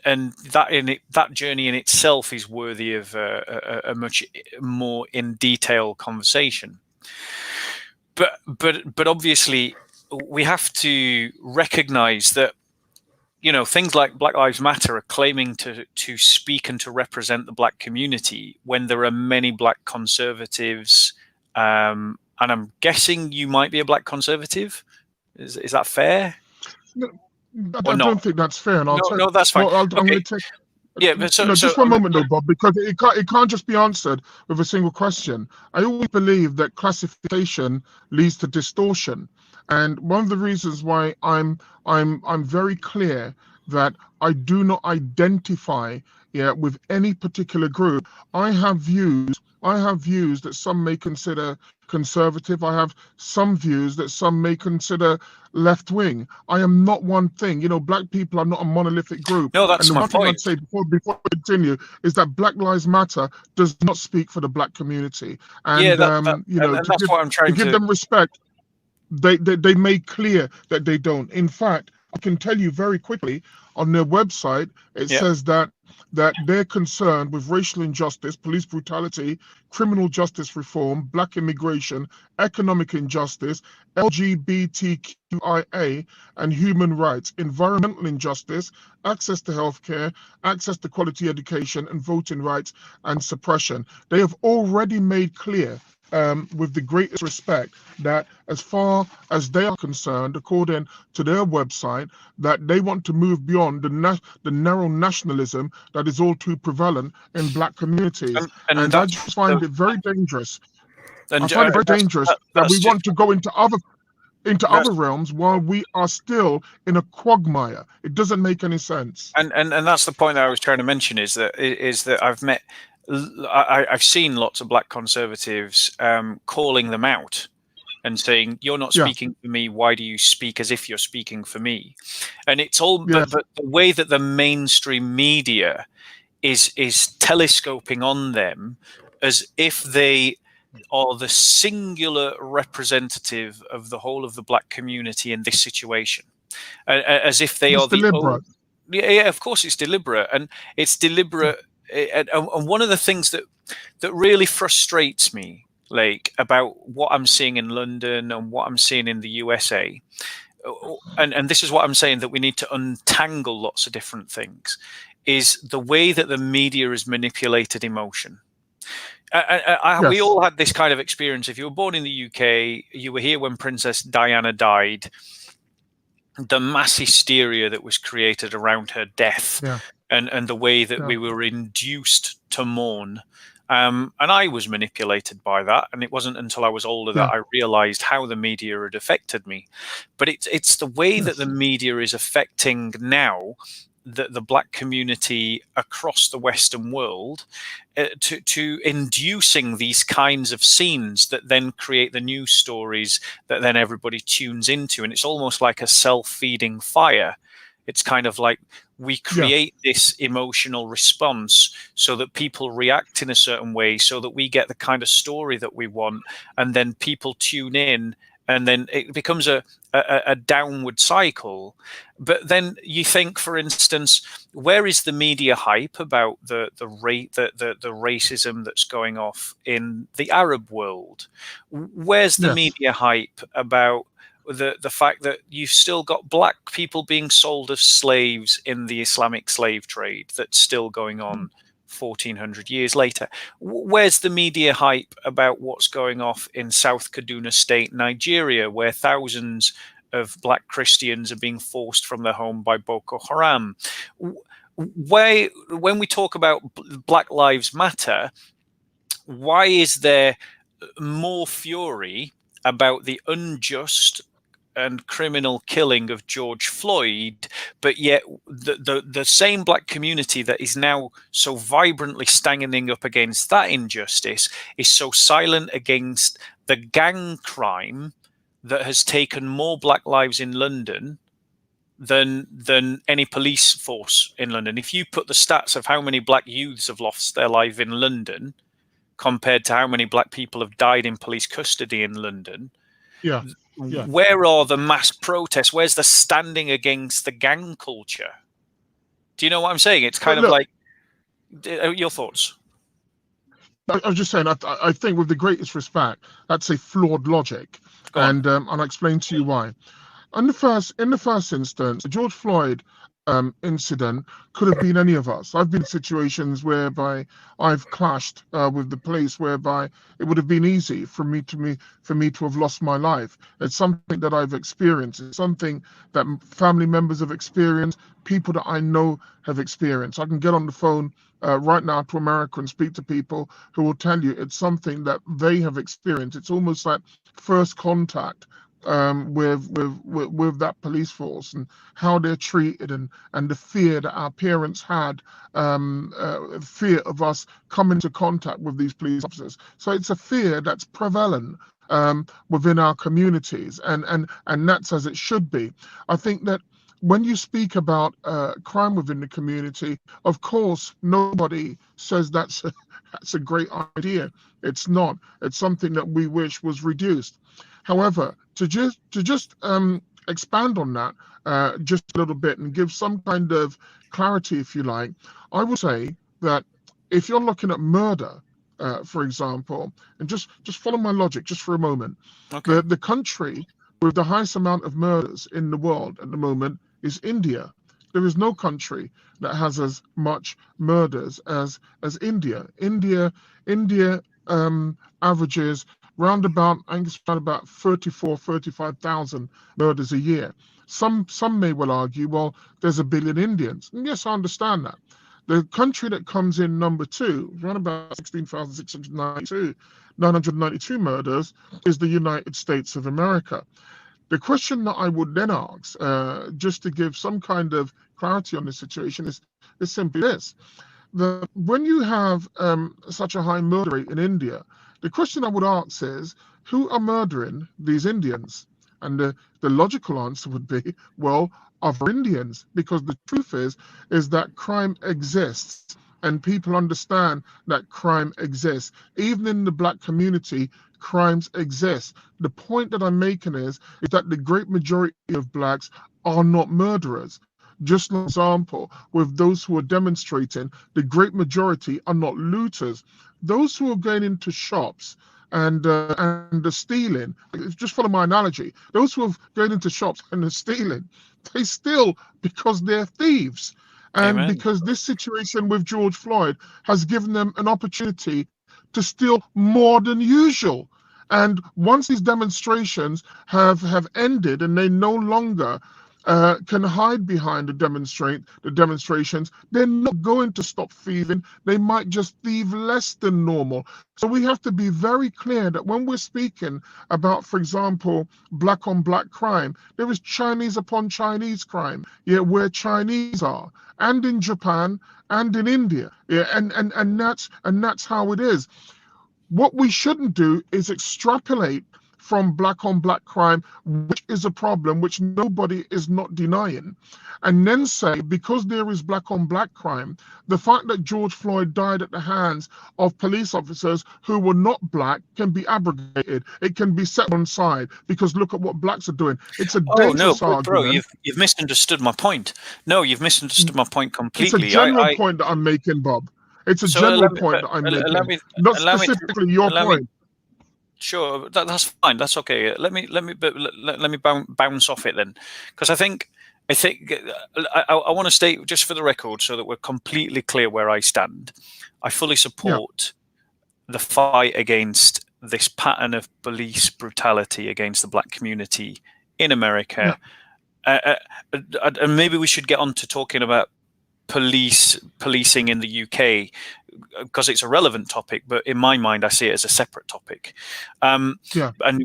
that journey in itself is worthy of a much more in detail conversation. But obviously, we have to recognize that things like Black Lives Matter are claiming to speak and to represent the black community when there are many black conservatives. And I'm guessing you might be a black conservative. Is that fair? No, I don't think that's fair. And no, that's fine. I'm going to take. Just one moment, though, Bob, because it can't just be answered with a single question. I always believe that classification leads to distortion, and one of the reasons why I'm very clear that I do not identify with any particular group. I have views I have views that some may consider conservative. I have some views that some may consider left wing. I am not one thing. Black people are not a monolithic group. No, that's And the my one thing I'd point. say before we continue is that Black Lives Matter does not speak for the Black community. Yeah, And and that's what I'm to trying give to. them respect, they made clear that they don't. In fact, I can tell you very quickly on their website, it Yeah. says that they're concerned with racial injustice, police brutality, criminal justice reform, black immigration, economic injustice, LGBTQIA and human rights, environmental injustice, access to healthcare, access to quality education, and voting rights and suppression. They have already made clear with the greatest respect that as far as they are concerned, according to their website, that they want to move beyond the narrow nationalism that is all too prevalent in Black communities. And And I that's just find it very dangerous. I and find it very dangerous that we that's want to go into other that's realms while we are still in a quagmire. It doesn't make any sense. and that's the point that I was trying to mention is that I've seen lots of black conservatives calling them out and saying, "You're not Yeah. speaking for me. Why do you speak as if you're speaking for me?" And it's all, Yes. but the way that the mainstream media is telescoping on them as if they are the singular representative of the whole of the black community in this situation, as if they It's are the deliberate. yeah, of course it's deliberate, and it's deliberate. And one of the things that really frustrates me, like, about what I'm seeing in London and what I'm seeing in the USA, and this is what I'm saying, that we need to untangle lots of different things, is the way that the media has manipulated emotion. We Yes. all had this kind of experience. If you were born in the UK, you were here when Princess Diana died. The mass hysteria that was created around her death, Yeah. and the way that Yeah. we were induced to mourn. And I was manipulated by that, and it wasn't until I was older that I realized how the media had affected me. But it's the way that the media is affecting now the black community across the Western world, to inducing these kinds of scenes that then create the news stories that then everybody tunes into. And it's almost like a self-feeding fire. It's kind of like we create this emotional response so that people react in a certain way, so that we get the kind of story that we want, and then people tune in, and then it becomes a downward cycle. But then you think, for instance, where is the media hype about the racism that's going off in the Arab world? Where's the media hype about the fact that you've still got black people being sold as slaves in the Islamic slave trade that's still going on 1400 years later? Where's the media hype about what's going off in South Kaduna State, Nigeria, where thousands of black Christians are being forced from their home by Boko Haram? When we talk about Black Lives Matter, why is there more fury about the unjust and criminal killing of George Floyd, but yet the same black community that is now so vibrantly standing up against that injustice is so silent against the gang crime that has taken more black lives in London than any police force in London? If you put the stats of how many black youths have lost their life in London compared to how many black people have died in police custody in London, where are the mass protests? Where's the standing against the gang culture? Do you know what I'm saying? It's kind of like, your thoughts? I was just saying, I think, with the greatest respect, that's a flawed logic, and I'll explain to you why. In the first instance, the George Floyd incident could have been any of us. I've been in situations whereby I've clashed with the police, whereby it would have been easy for me to have lost my life. It's something that I've experienced. It's something that family members have experienced, people that I know have experienced. I can get on the phone right now to America and speak to people who will tell you it's something that they have experienced. It's almost like first contact with that police force and how they're treated, and the fear that our parents had, fear of us coming into contact with these police officers. So it's a fear that's prevalent within our communities, and that's as it should be. I think that when you speak about crime within the community, of course, nobody says that's a great idea. It's not. It's something that we wish was reduced. However, to just expand on that just a little bit and give some kind of clarity, if you like, I would say that if you're looking at murder, for example, and just follow my logic just for a moment, Okay. the country with the highest amount of murders in the world at the moment is India. There is no country that has as much murders as India. India averages round about, I think it's around about 35,000 murders a year. Some may well argue, well, there's 1 billion Indians. And yes, I understand that. The country that comes in number 2, around about 992 murders, is the United States of America. The question that I would then ask, just to give some kind of clarity on this situation, is simply this. When you have such a high murder rate in India, the question I would ask is, who are murdering these Indians? And the logical answer would be, well, other Indians, because the truth is that crime exists, and people understand that crime exists. Even in the black community, crimes exist. The point that I'm making is that the great majority of blacks are not murderers. Just an example, with those who are demonstrating, the great majority are not looters. Those who are going into shops and are stealing, just follow my analogy, those who are going into shops and are stealing, they steal because they're thieves. And Amen. because this situation with George Floyd has given them an opportunity to steal more than usual. And once these demonstrations have ended and they no longer can hide behind the demonstrations, they're not going to stop thieving. They might just thieve less than normal. So we have to be very clear that when we're speaking about, for example, black on black crime, there is Chinese upon Chinese crime, where Chinese are, and in Japan and in India. And that's how it is. What we shouldn't do is extrapolate from black on black crime, which is a problem which nobody is not denying, and then say, because there is black on black crime, the fact that George Floyd died at the hands of police officers who were not black can be abrogated. It can be set on side because look at what blacks are doing. It's a dangerous argument. Bro, you've misunderstood my point. No, you've misunderstood my point completely. It's a general point that I'm making, Bob. It's a general point that I'm making, not specifically your point. Sure, that's fine. That's okay. Let me bounce off it then, because I think I want to state just for the record, so that we're completely clear where I stand. I fully support the fight against this pattern of police brutality against the black community in America, and maybe we should get on to talking about policing in the UK, because it's a relevant topic, but in my mind I see it as a separate topic. And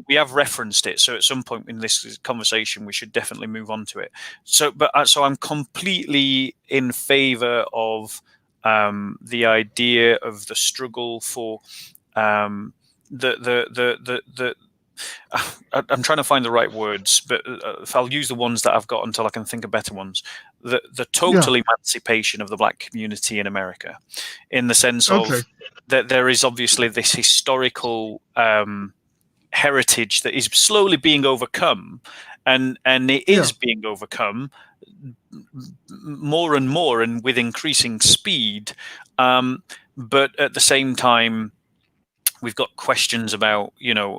we have referenced it, so at some point in this conversation we should definitely move on to it. So I'm completely in favor of the idea of the struggle for I'm trying to find the right words, but if I'll use the ones that I've got until I can think of better ones. The total emancipation of the black community in America, in the sense of that there is obviously this historical heritage that is slowly being overcome, and it is being overcome more and more and with increasing speed. But at the same time, we've got questions about,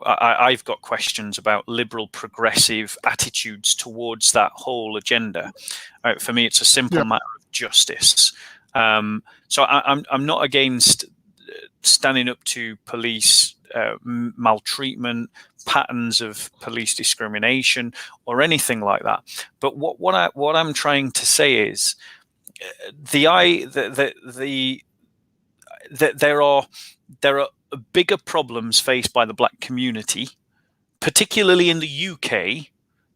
I've got questions about liberal progressive attitudes towards that whole agenda. For me, it's a simple matter of justice. So I'm not against standing up to police maltreatment, patterns of police discrimination, or anything like that. But what I'm trying to say is there are bigger problems faced by the black community particularly in the UK,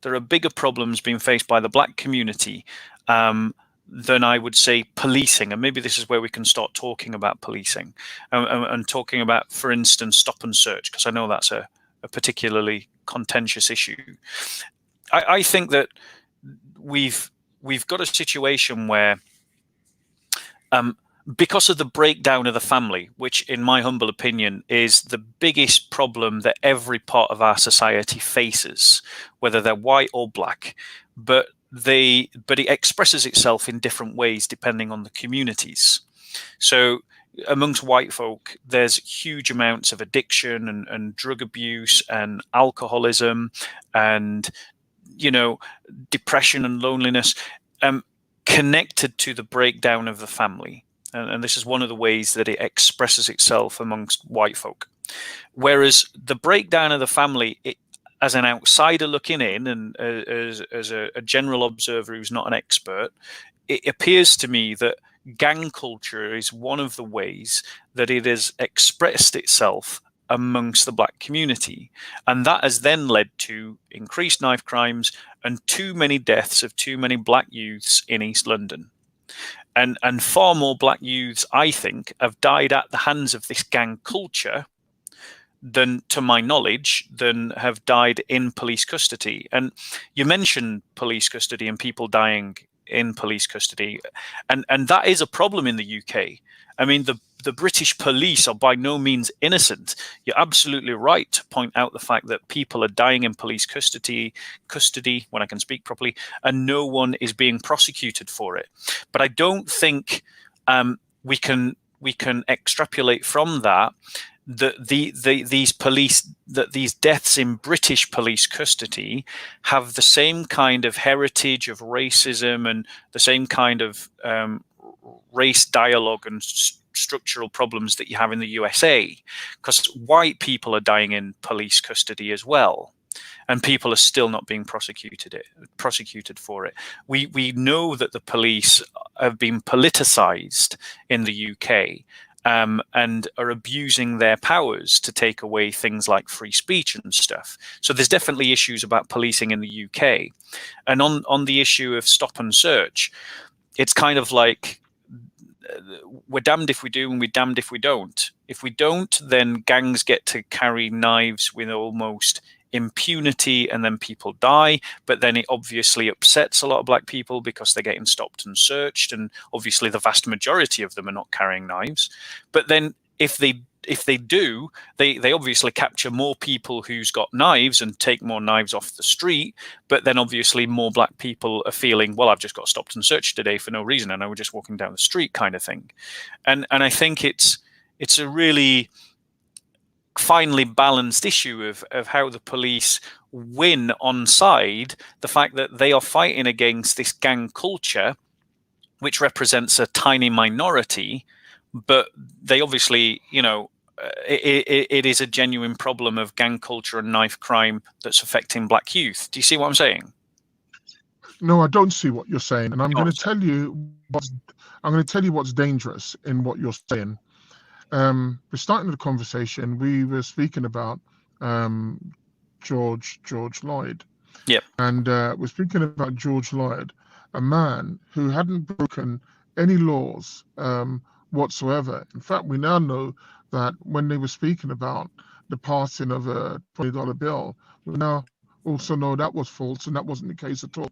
there are bigger problems being faced by the black community than I would say policing. And maybe this is where we can start talking about policing and talking about, for instance, stop and search, because I know that's a particularly contentious issue. I think that we've got a situation where because of the breakdown of the family, which in my humble opinion is the biggest problem that every part of our society faces, whether they're white or black, but it expresses itself in different ways depending on the communities. So amongst white folk, there's huge amounts of addiction and drug abuse and alcoholism and, depression and loneliness connected to the breakdown of the family. And this is one of the ways that it expresses itself amongst white folk. Whereas the breakdown of the family, as an outsider looking in and as a general observer who's not an expert, it appears to me that gang culture is one of the ways that it has expressed itself amongst the black community. And that has then led to increased knife crimes and too many deaths of too many black youths in East London. And far more black youths, I think, have died at the hands of this gang culture than, to my knowledge, than have died in police custody. And you mentioned police custody and people dying in police custody, and that is a problem in the UK. I mean, the British police are by no means innocent. You're absolutely right to point out the fact that people are dying in police custody, when I can speak properly, and no one is being prosecuted for it. But I don't think we can extrapolate from that these deaths in British police custody have the same kind of heritage of racism and the same kind of race dialogue and structural problems that you have in the USA, because white people are dying in police custody as well, and people are still not being prosecuted for it. We know that the police have been politicized in the UK. And are abusing their powers to take away things like free speech and stuff. So there's definitely issues about policing in the UK. And on the issue of stop and search, it's kind of like we're damned if we do and we're damned if we don't. If we don't, then gangs get to carry knives with almost impunity and then people die, but then it obviously upsets a lot of black people because they're getting stopped and searched, and obviously the vast majority of them are not carrying knives. But then if they do, they obviously capture more people who's got knives and take more knives off the street, but then obviously more black people are feeling, well, I've just got stopped and searched today for no reason and I was just walking down the street kind of thing. And I think it's a really finely balanced issue of how the police win on side the fact that they are fighting against this gang culture, which represents a tiny minority, but they obviously, it is a genuine problem of gang culture and knife crime that's affecting black youth. Do you see what I'm saying? No, I don't see what you're saying, and I'm going to tell you what's dangerous in what you're saying. We're starting the conversation. We were speaking about George Floyd. Yep. And we're speaking about George Floyd, a man who hadn't broken any laws whatsoever. In fact, we now know that when they were speaking about the passing of a $20 bill, we now also know that was false and that wasn't the case at all.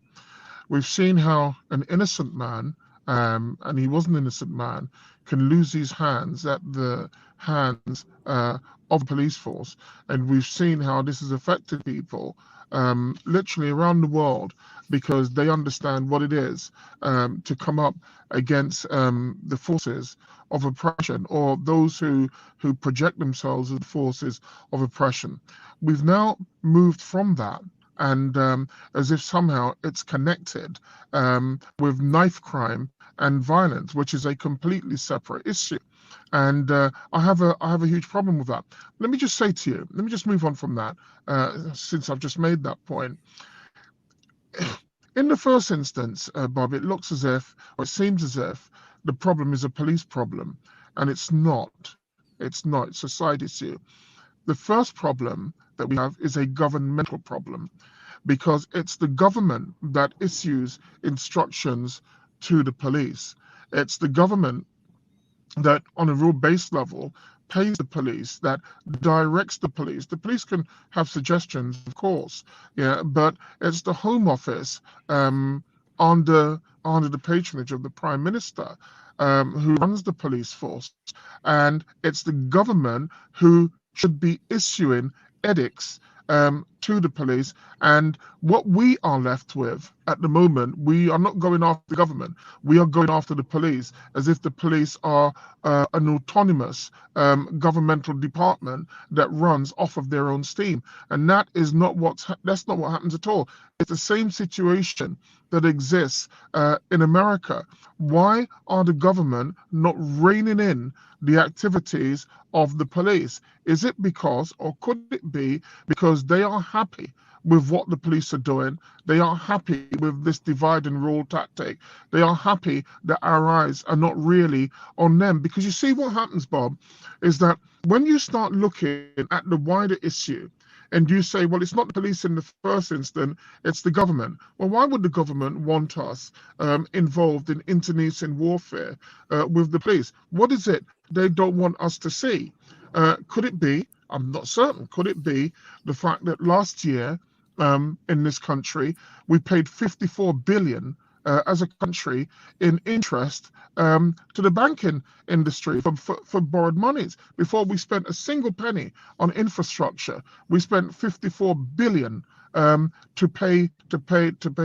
We've seen how an innocent man, and he was an innocent man, can lose his hands at the hands of the police force. And we've seen how this has affected people literally around the world because they understand what it is to come up against the forces of oppression, or those who project themselves as forces of oppression. We've now moved from that, and as if somehow it's connected with knife crime and violence, which is a completely separate issue. And I have a huge problem with that. Let me just say to you, let me just move on from that, since I've just made that point. In the first instance, Bob, it looks as if, or it seems as if, the problem is a police problem, and it's not. It's not. It's a side issue. The first problem that we have is a governmental problem, because it's the government that issues instructions to the police. It's the government that, on a real base level, pays the police, that directs the police. The police can have suggestions, of course, yeah, but it's the Home Office under the patronage of the Prime Minister who runs the police force, and it's the government who should be issuing edicts to the police. And what we are left with at the moment, we are not going after the government, we are going after the police, as if the police are an autonomous governmental department that runs off of their own steam. And that's not what happens at all. It's the same situation that exists in America. Why are the government not reining in the activities of the police? Is it because, or could it be because, they are happy with what the police are doing? They are happy with this divide and rule tactic. They are happy that our eyes are not really on them. Because you see, what happens, Bob, is that when you start looking at the wider issue, and you say, well, it's not the police in the first instance, it's the government. Well, why would the government want us involved in internecine warfare with the police? What is it they don't want us to see? Could it be, I'm not certain, could it be the fact that last year in this country, we paid 54 billion as a country in interest to the banking industry for borrowed monies? Before we spent a single penny on infrastructure, we spent 54 billion to pay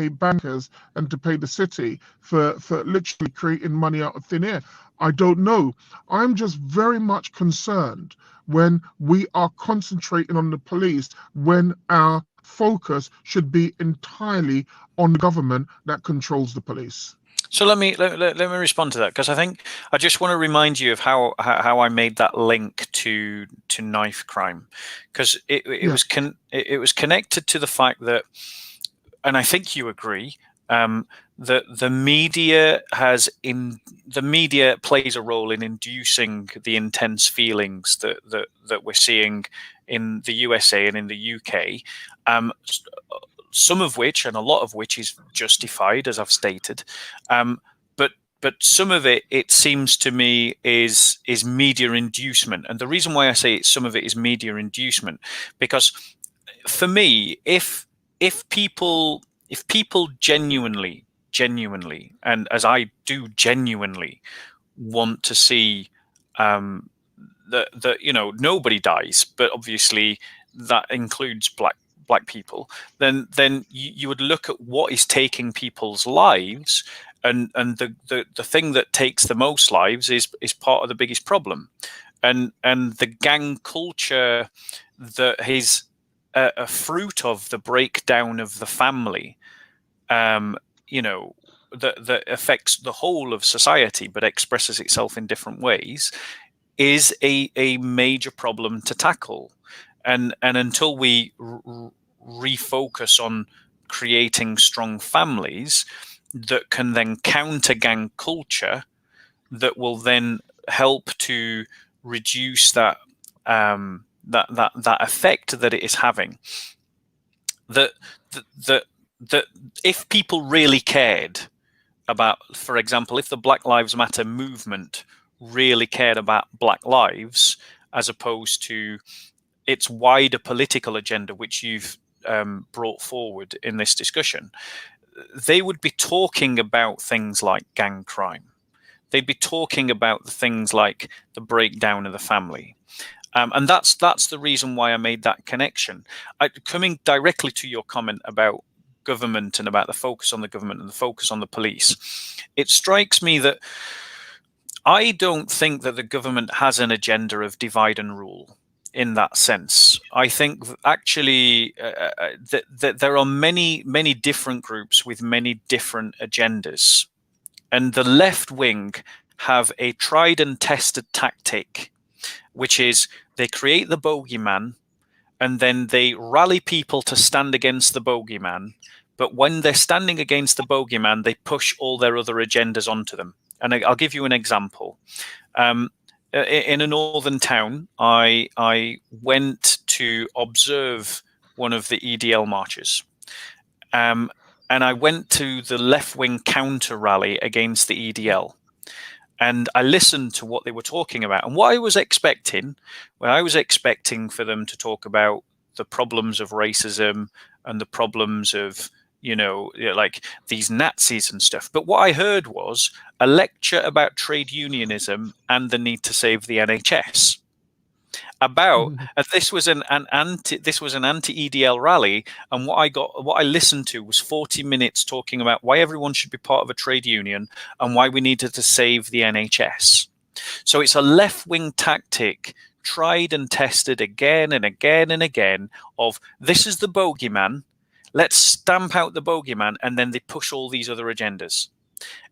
bankers and to pay the city for literally creating money out of thin air. I don't know. I'm just very much concerned when we are concentrating on the police, when our focus should be entirely on the government that controls the police. So let me respond to that, because I just want to remind you of how I made that link to knife crime, because it was connected to the fact that, and I think you agree, that the media plays a role in inducing the intense feelings that we're seeing in the USA and in the UK. Some of which, and a lot of which, is justified, as I've stated, but some of it seems to me is media inducement. And the reason why I say some of it is media inducement, because for me, if people genuinely, and as I do genuinely, want to see that nobody dies, but obviously that includes black people, then you would look at what is taking people's lives, and the thing that takes the most lives is part of the biggest problem, and the gang culture that is a fruit of the breakdown of the family, that affects the whole of society but expresses itself in different ways, is a major problem to tackle. And until we refocus on creating strong families that can then counter gang culture, that will then help to reduce that effect that it is having. That if people really cared about, for example, if the Black Lives Matter movement really cared about black lives, as opposed to its wider political agenda, which you've brought forward in this discussion, they would be talking about things like gang crime. They'd be talking about the things like the breakdown of the family. And that's the reason why I made that connection. Coming directly to your comment about government and about the focus on the government and the focus on the police, it strikes me that I don't think that the government has an agenda of divide and rule in that sense. I think actually that there are many different groups with many different agendas, and the left wing have a tried and tested tactic, which is they create the bogeyman and then they rally people to stand against the bogeyman. But when they're standing against the bogeyman, they push all their other agendas onto them. And I'll give you an example. in a northern town, I went to observe one of the EDL marches. And I went to the left-wing counter rally against the EDL. And I listened to what they were talking about. And what I was expecting, for them to talk about the problems of racism and the problems of, like these Nazis and stuff. But what I heard was a lecture about trade unionism and the need to save the NHS. This was an anti-EDL rally, and what I listened to was 40 minutes talking about why everyone should be part of a trade union and why we needed to save the NHS. So it's a left-wing tactic, tried and tested again and again and again, of this is the bogeyman, let's stamp out the bogeyman, and then they push all these other agendas.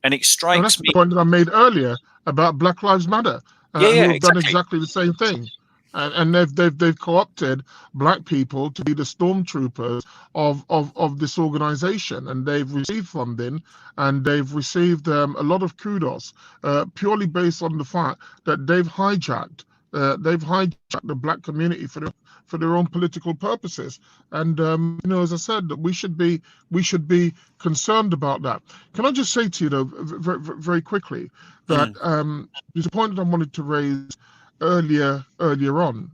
And it strikes that's me. The point that I made earlier about Black Lives Matter. Who've done exactly the same thing. And they've co-opted black people to be the stormtroopers of this organization, and they've received funding and they've received a lot of kudos purely based on the fact that they've hijacked the black community for their own political purposes. And as I said, that we should be concerned about that. Can I just say to you though, very, very quickly, that there's a point that I wanted to raise earlier on.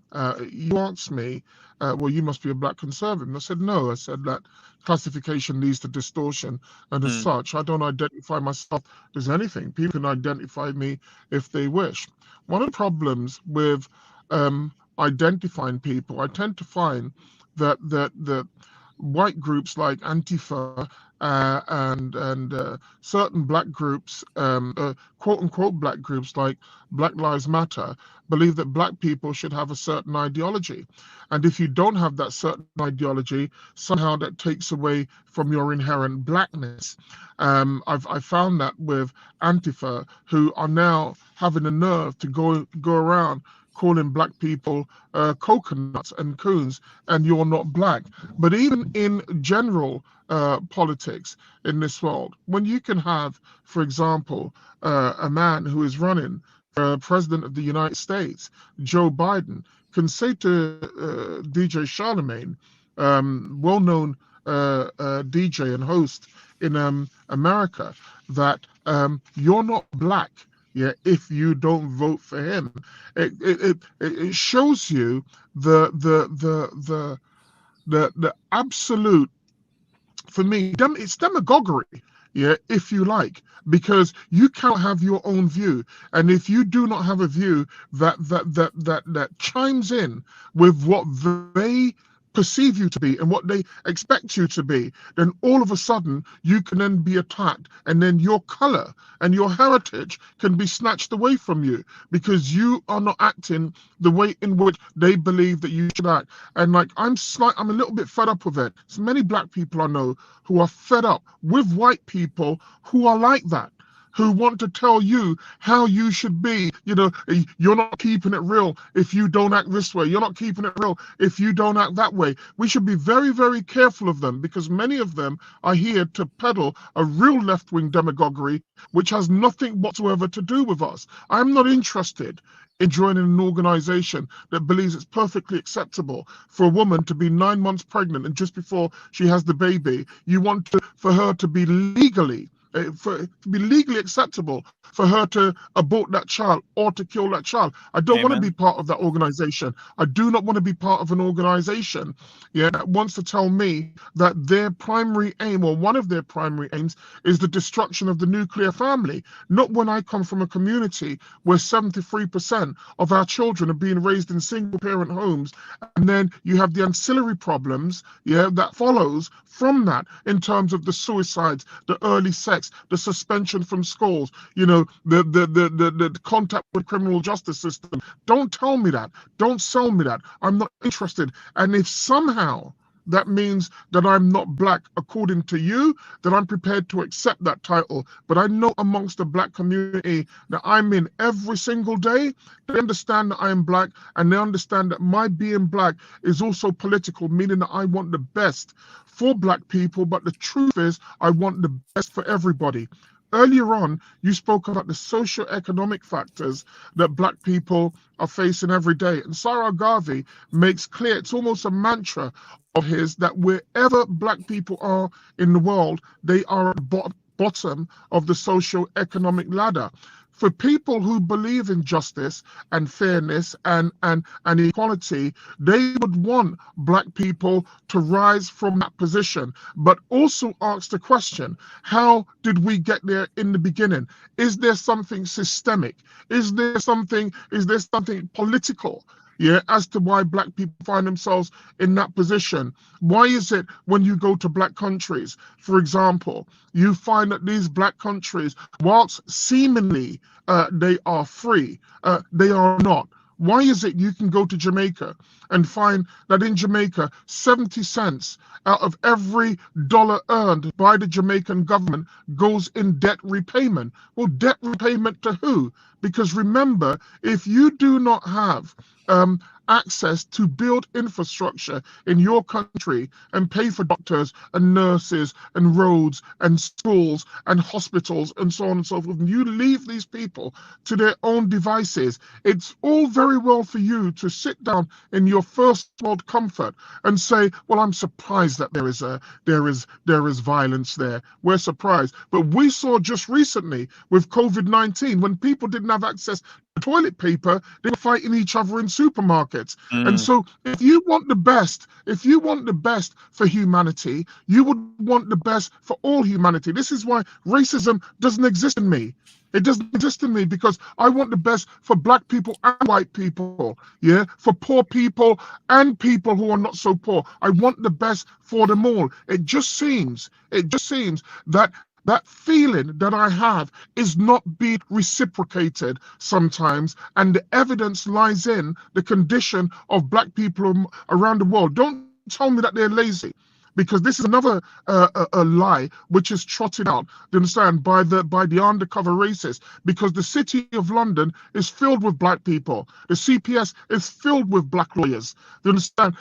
You asked me, well, you must be a black conservative. And I said, no. I said that classification leads to distortion, and as such, I don't identify myself as anything. People can identify me if they wish. One of the problems with identifying people, I tend to find that white groups like Antifa and certain black groups, quote unquote black groups like Black Lives Matter, believe that black people should have a certain ideology. And if you don't have that certain ideology, somehow that takes away from your inherent blackness. I've found that with Antifa, who are now having the nerve to go around calling black people coconuts and coons, and you're not black. But even in general politics in this world, when you can have, for example, a man who is running for president of the United States, Joe Biden, can say to DJ Charlemagne, well-known DJ and host in America, that you're not black. Yeah, if you don't vote for him, it shows you the absolute, for me, it's demagoguery. Yeah, if you like, because you can't have your own view, and if you do not have a view that chimes in with what they perceive you to be and what they expect you to be, then all of a sudden you can then be attacked, and then your color and your heritage can be snatched away from you because you are not acting the way in which they believe that you should act. And like, I'm a little bit fed up with it. So many black people I know who are fed up with white people who are like that, who want to tell you how you should be. You're not keeping it real if you don't act this way. You're not keeping it real if you don't act that way. We should be very, very careful of them, because many of them are here to peddle a real left-wing demagoguery, which has nothing whatsoever to do with us. I'm not interested in joining an organization that believes it's perfectly acceptable for a woman to be 9 months pregnant, and just before she has the baby, you want for her to be legally acceptable for her to abort that child or to kill that child. I don't want to be part of that organization. I do not want to be part of an organization that wants to tell me that their primary aim, or one of their primary aims, is the destruction of the nuclear family. Not when I come from a community where 73% of our children are being raised in single parent homes, and then you have the ancillary problems that follows from that, in terms of the suicides, the early sex, the suspension from schools, the contact with criminal justice system. Don't tell me that. Don't sell me that. I'm not interested. And if somehow that means that I'm not black according to you, then I'm prepared to accept that title. But I know amongst the black community that I'm in every single day, they understand that I am black, and they understand that my being black is also political, meaning that I want the best for black people. But the truth is, I want the best for everybody. earlier on, you spoke about the socio-economic factors that black people are facing every day. And Sarah Garvey makes clear, it's almost a mantra of his, that wherever black people are in the world, they are at the bottom of the socio-economic ladder. For people who believe in justice and fairness and equality, they would want black people to rise from that position, but also ask the question, how did we get there in the beginning? Is there something systemic? Is there something political? Yeah, as to why black people find themselves in that position. Why is it when you go to black countries, for example, you find that these black countries, whilst seemingly they are free, they are not? Why is it you can go to Jamaica and find that in Jamaica, 70 cents out of every dollar earned by the Jamaican government goes in debt repayment? Well, debt repayment to who? Because remember, if you do not have access to build infrastructure in your country and pay for doctors and nurses and roads and schools and hospitals and so on and so forth, and you leave these people to their own devices, it's all very well for you to sit down in your first world comfort and say, well, I'm surprised that there is violence there. We're surprised. But we saw just recently with COVID-19, when people didn't have access to toilet paper, they were fighting each other in supermarkets. And so if you want the best for humanity, you would want the best for all humanity. This is why racism doesn't exist in me. It doesn't exist in me, because I want the best for black people and white people, yeah, for poor people and people who are not so poor. I want the best for them all. It just seems that that feeling that I have is not being reciprocated sometimes, and the evidence lies in the condition of black people around the world. Don't tell me that they're lazy, because this is another a lie which is trotted out, you understand, by the undercover racists, because the city of London is filled with black people. The CPS is filled with black lawyers. You understand?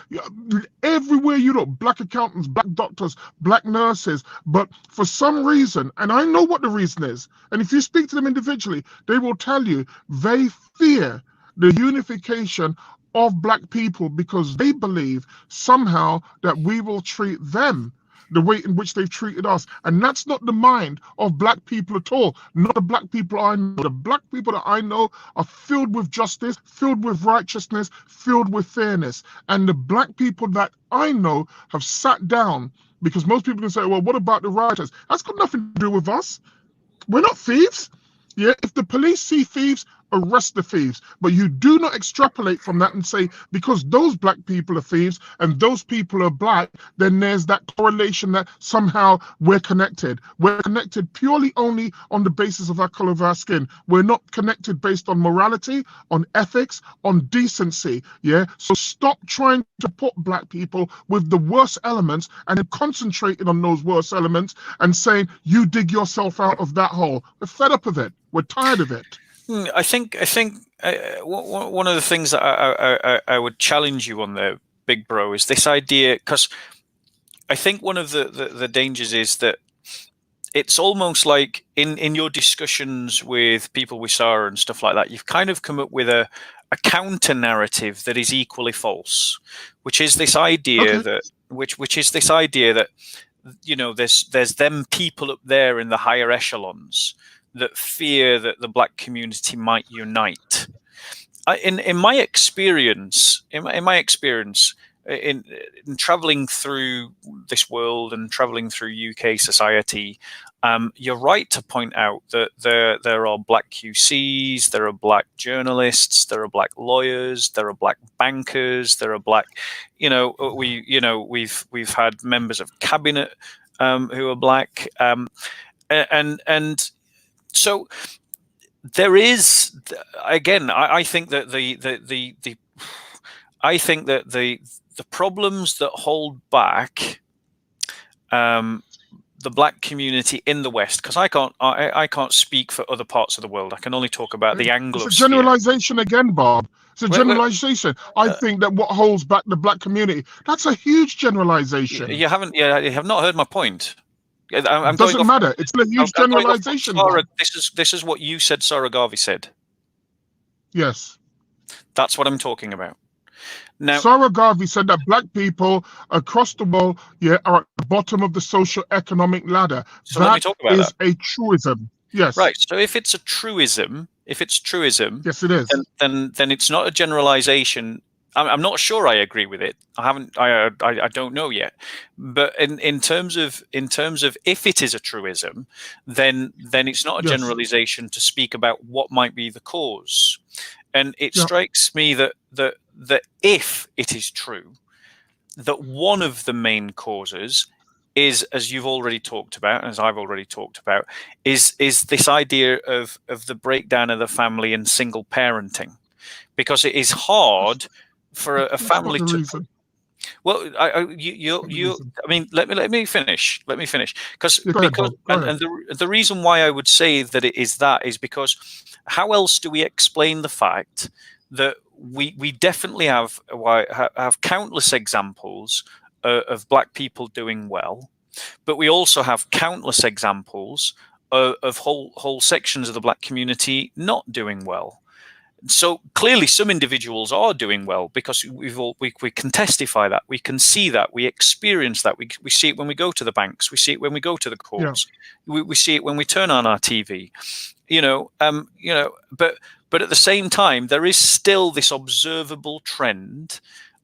Everywhere you look, black accountants, black doctors, black nurses. But for some reason, and I know what the reason is, and if you speak to them individually, they will tell you they fear the unification of black people, because they believe somehow that we will treat them the way in which they've treated us. And that's not the mind of black people at all. Not the black people I know. The black people that I know are filled with justice, filled with righteousness, filled with fairness. And the black people that I know have sat down, because most people can say, well, what about the rioters? That's got nothing to do with us. We're not thieves. Yeah, if the police see thieves, arrest the thieves. But you do not extrapolate from that and say, because those black people are thieves and those people are black, then there's that correlation that somehow we're connected. We're connected purely only on the basis of our color of our skin. We're not connected based on morality, on ethics, on decency. Yeah, so stop trying to put black people with the worst elements and then concentrating on those worst elements and saying, you dig yourself out of that hole. We're fed up of it. We're tired of it. I think one of the things that I would challenge you on there, Big Bro, is this idea, because I think one of the dangers is that it's almost like in your discussions with people we saw and stuff like that, you've kind of come up with a counter narrative that is equally false, which is this idea that which is this idea that, you know, there's them people up there in the higher echelons that fear that the black community might unite. In my experience, in traveling through this world and traveling through UK society, you're right to point out that there are black QCs, there are black journalists, there are black lawyers, there are black bankers, there are black, we've had members of cabinet who are black, and so there is, again, I think that the problems that hold back the black community in the West, because I can't speak for other parts of the world. I can only talk about the Anglo. It's a generalization again, Bob. It's a generalization. I think that what holds back the black community, that's a huge generalization. You have not heard my point. I'm Doesn't going matter. It's a huge I'm going off generalization. what this is what you said. Sarah Garvey said. Yes. That's what I'm talking about. Now, Sarah Garvey said that black people across the world, are at the bottom of the social-economic ladder. So let me talk about that. A truism. Yes. Right. So if it's a truism, yes, it is. Then it's not a generalization. I'm not sure I agree with it. I don't know yet. But in terms of if it is a truism, then it's not a generalization to speak about what might be the cause. And it strikes me that if it is true that one of the main causes is, as you've already talked about, as I've already talked about, is this idea of the breakdown of the family and single parenting, because it is hard for a family to. Well, I mean, let me finish. Because the reason why I would say that it is that is because how else do we explain the fact that we definitely have countless examples of black people doing well, but we also have countless examples of whole sections of the black community not doing well. So clearly some individuals are doing well, because we can testify that, we can see that, we experience that, we see it when we go to the banks, we see it when we go to the courts, we see it when we turn on our TV, but at the same time there is still this observable trend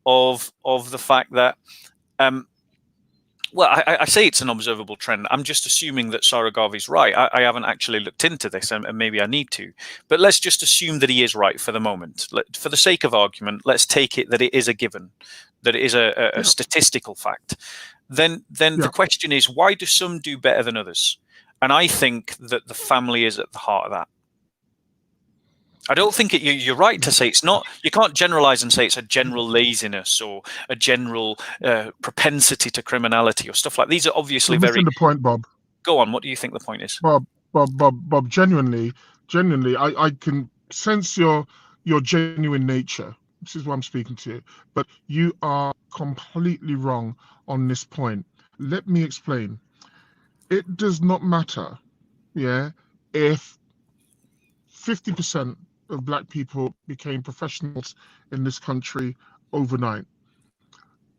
of the fact that well, I say it's an observable trend. I'm just assuming that Sarah Garvey's right. I haven't actually looked into this, and maybe I need to. But let's just assume that he is right for the moment. For the sake of argument, let's take it that it is a given, that it is a statistical fact. Then the question is, why do some do better than others? And I think that the family is at the heart of that. I don't think you're right to say it's not. You can't generalize and say it's a general laziness or a general propensity to criminality or stuff like that. These are obviously You're missing the point, Bob. Go on. What do you think the point is? Bob. Genuinely, I can sense your genuine nature. This is why I'm speaking to you. But you are completely wrong on this point. Let me explain. It does not matter, if 50% of black people became professionals in this country overnight.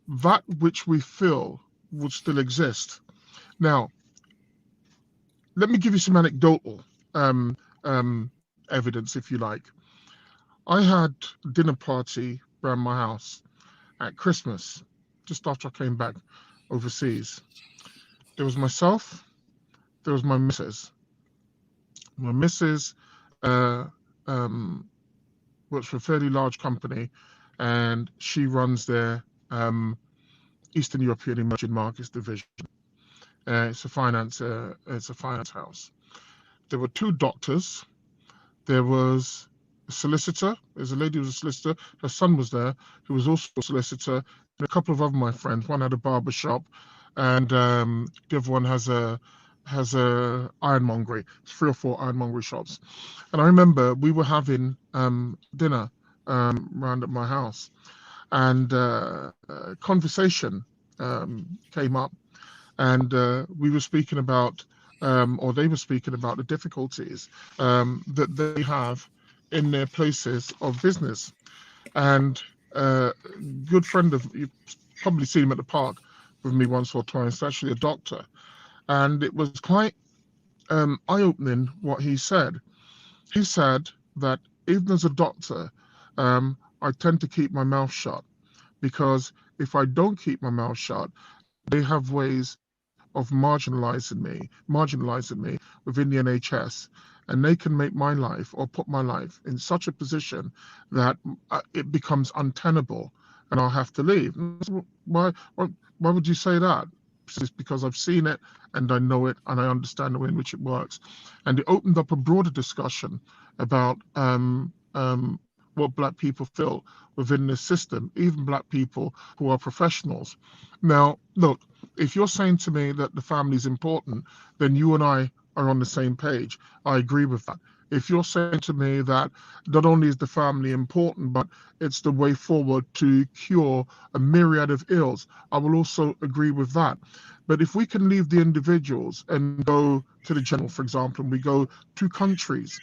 That which we feel would still exist. Now, let me give you some anecdotal evidence, if you like. I had a dinner party around my house at Christmas, just after I came back overseas. There was myself, there was my missus. My missus works for a fairly large company, and she runs their Eastern European Emerging Markets division. It's a finance house. There were two doctors. There was a solicitor. There's a lady who was a solicitor. Her son was there, who was also a solicitor. And a couple of other my friends. One had a barber shop, and the other one has a ironmongery. It's 3 or 4 ironmongery shops. And I remember we were having dinner round at my house, and conversation came up, and we were speaking about, or they were speaking about, the difficulties that they have in their places of business. And a good friend of, you've probably seen him at the park with me once or twice, it's actually a doctor. And it was quite eye-opening what he said. He said that even as a doctor, I tend to keep my mouth shut, because if I don't keep my mouth shut, they have ways of marginalizing me within the NHS, and they can make my life, or put my life, in such a position that it becomes untenable and I'll have to leave. Why would you say that? It's because I've seen it and I know it and I understand the way in which it works. And it opened up a broader discussion about what black people feel within this system, even black people who are professionals. Now, look, if you're saying to me that the family is important, then you and I are on the same page. I agree with that. If you're saying to me that not only is the family important, but it's the way forward to cure a myriad of ills, I will also agree with that. But if we can leave the individuals and go to the general, for example, and we go to countries,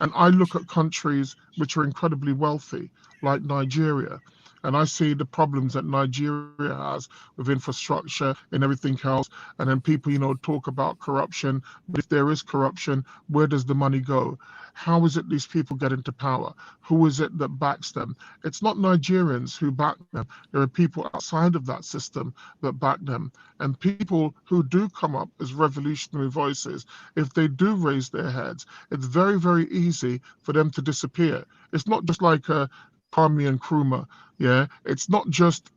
and I look at countries which are incredibly wealthy, like Nigeria, and I see the problems that Nigeria has with infrastructure and everything else. And then people, talk about corruption. But if there is corruption, where does the money go? How is it these people get into power? Who is it that backs them? It's not Nigerians who back them. There are people outside of that system that back them. And people who do come up as revolutionary voices, if they do raise their heads, it's very, very easy for them to disappear. It's not just like Kwame Nkrumah. Yeah, it's not just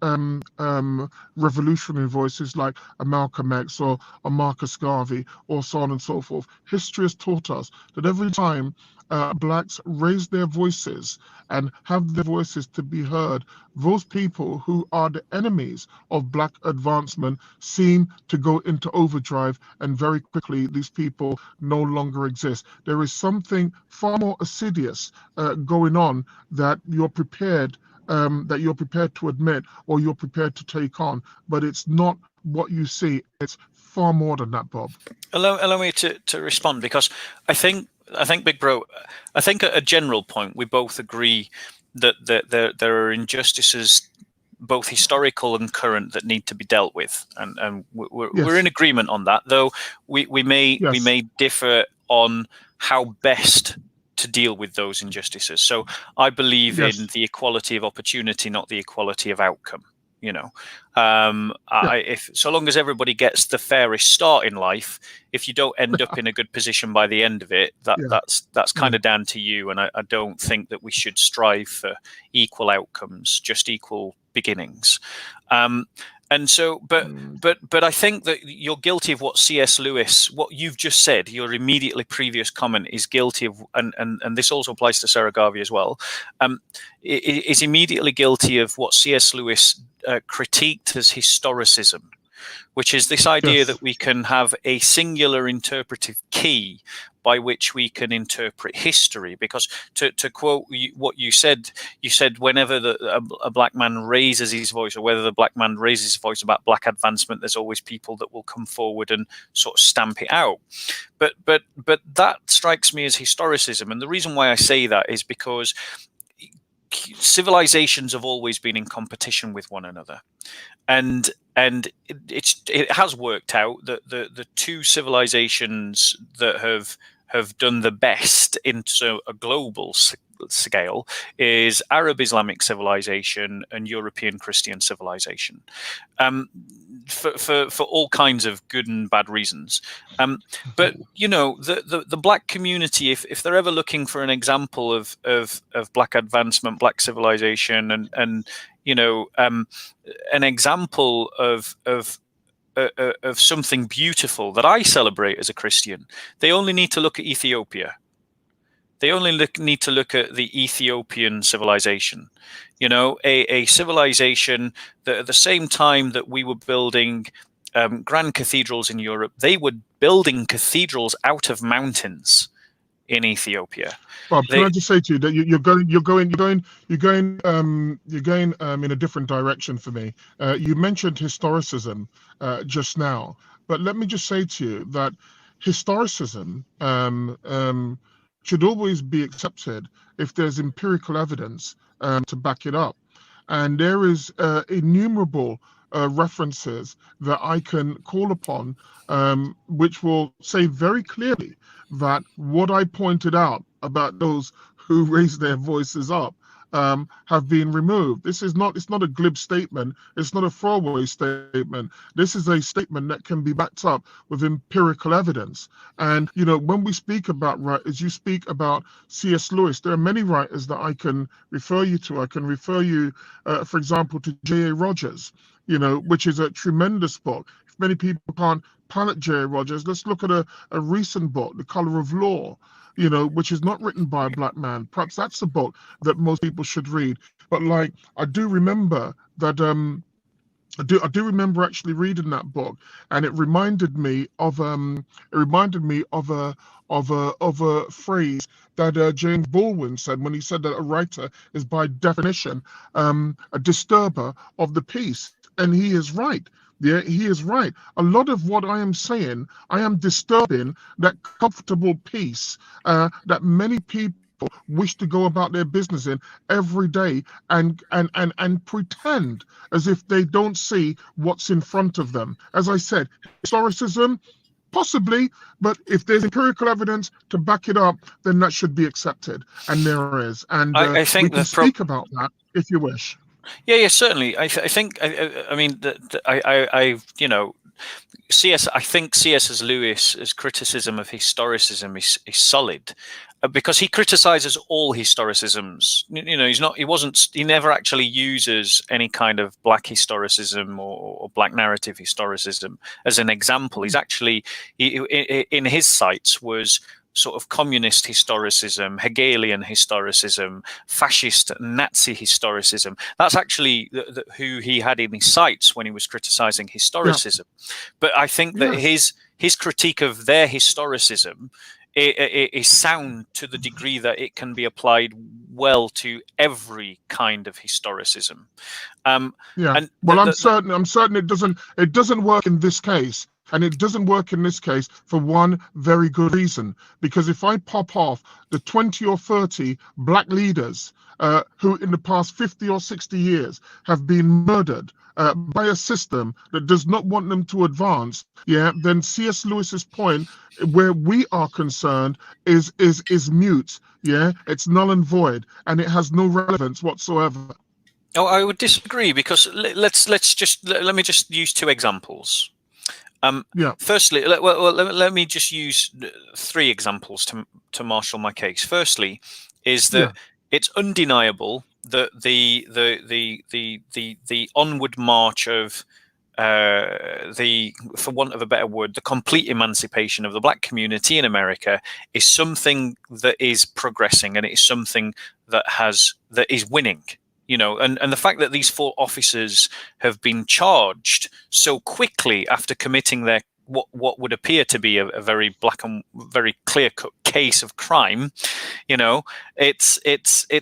revolutionary voices like a Malcolm X or a Marcus Garvey or so on and so forth. History has taught us that every time blacks raise their voices and have their voices to be heard, those people who are the enemies of black advancement seem to go into overdrive, and very quickly these people no longer exist. There is something far more assiduous going on that you're prepared to admit or you're prepared to take on, but it's not what you see. It's far more than that, Bob. Allow me to respond, because I think Big Bro, I think at a general point we both agree that there are injustices, both historical and current, that need to be dealt with, and we're in agreement on that. Though we may differ on how best to deal with those injustices. So I believe in the equality of opportunity, not the equality of outcome. If so long as everybody gets the fairest start in life, if you don't end up in a good position by the end of it, that's kind of down to you. And I don't think that we should strive for equal outcomes, just equal beginnings. And so, but I think that you're guilty of what C.S. Lewis, what you've just said, your immediately previous comment is guilty of, and this also applies to Sarah Garvey as well, is immediately guilty of what C.S. Lewis critiqued as historicism, which is this idea that we can have a singular interpretive key by which we can interpret history. Because to quote what you said whenever a black man raises his voice, or whether the black man raises his voice about black advancement, there's always people that will come forward and sort of stamp it out. But that strikes me as historicism. And the reason why I say that is because civilizations have always been in competition with one another, and it has worked out that the two civilizations that have done the best into a global scale is Arab Islamic civilization and European Christian civilization, for all kinds of good and bad reasons. But the black community, if they're ever looking for an example of black advancement, black civilization, and an example of something beautiful that I celebrate as a Christian, they only need to look at Ethiopia. They only need to look at the Ethiopian civilization, a civilization that at the same time that we were building grand cathedrals in Europe, they were building cathedrals out of mountains in Ethiopia. Bob, can I just say to you that you're going in a different direction for me. You mentioned historicism just now, but let me just say to you that historicism should always be accepted if there's empirical evidence to back it up. And there is innumerable references that I can call upon, which will say very clearly that what I pointed out about those who raise their voices up have been removed. It's not a glib statement. It's not a throwaway statement. This is a statement that can be backed up with empirical evidence. And, when we speak about writers, you speak about C.S. Lewis. There are many writers that I can refer you to. I can refer you, for example, to J.A. Rogers, which is a tremendous book. If many people can't palate J.A. Rogers, let's look at a recent book, The Color of Law, which is not written by a black man. Perhaps that's a book that most people should read. But I do remember that I do remember actually reading that book, and it reminded me of a phrase that James Baldwin said when he said that a writer is by definition a disturber of the peace, and he is right. Yeah, he is right. A lot of what I am saying, I am disturbing that comfortable peace that many people wish to go about their business in every day, and pretend as if they don't see what's in front of them. As I said, historicism, possibly, but if there's empirical evidence to back it up, then that should be accepted, and there is. And I think we can speak about that if you wish. Yeah, certainly. I mean, you know, I think C.S. Lewis's criticism of historicism is solid, because he criticizes all historicisms. You know, he never actually uses any kind of black historicism or black narrative historicism as an example. He's actually, in his sights, was sort of communist historicism, Hegelian historicism, fascist Nazi historicism. That's actually who he had in his sights when he was criticizing historicism. Yeah. But I think that his critique of their historicism is sound to the degree that it can be applied well to every kind of historicism. I'm certain it doesn't work in this case. And it doesn't work in this case for one very good reason. Because if I pop off the 20 or 30 black leaders who in the past 50 or 60 years have been murdered by a system that does not want them to advance, then C.S. Lewis's point, where we are concerned, is mute. It's null and void, and it has no relevance whatsoever. Oh, I would disagree, because let me just use two examples. Firstly, let me just use three examples to marshal my case. Firstly, is that it's undeniable that the onward march of for want of a better word, the complete emancipation of the black community in America is something that is progressing, and it is something that is winning. You know, and the fact that these 4 officers have been charged so quickly after committing their what would appear to be a very black and very clear-cut case of crime, you know, it's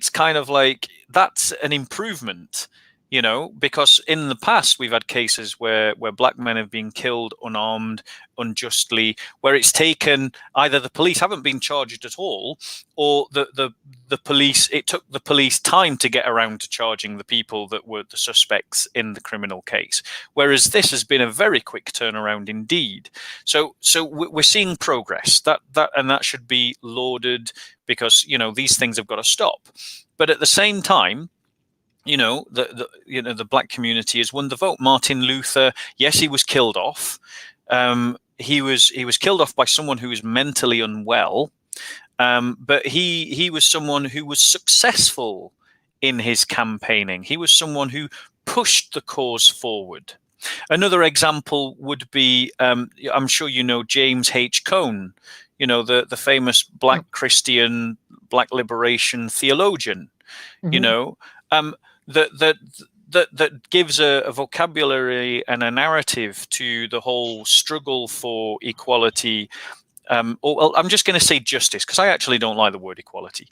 kind of like, that's an improvement. You know, because in the past we've had cases where black men have been killed unarmed, unjustly, where it's taken either the police haven't been charged at all, or the police, it took the police time to get around to charging the people that were the suspects in the criminal case. Whereas this has been a very quick turnaround indeed. So we're seeing progress, that should be lauded, because, you know, these things have got to stop. But at the same time, you know, the black community has won the vote. Martin Luther, yes, he was killed off. He was killed off by someone who was mentally unwell, but he was someone who was successful in his campaigning. He was someone who pushed the cause forward. Another example would be, I'm sure you know James H. Cone, you know, the famous black Christian, black liberation theologian. Mm-hmm. You know, that gives a vocabulary and a narrative to the whole struggle for equality. Well, I'm just going to say justice, because I actually don't like the word equality.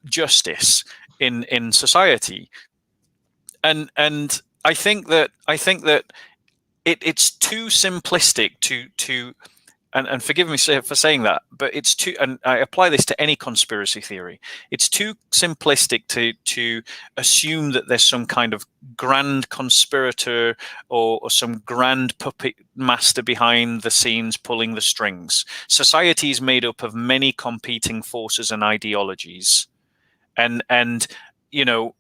Justice in society, and I think that it's too simplistic to. And forgive me for saying that, but it's too, and I apply this to any conspiracy theory, it's too simplistic to assume that there's some kind of grand conspirator or some grand puppet master behind the scenes pulling the strings. Society is made up of many competing forces and ideologies. And you know,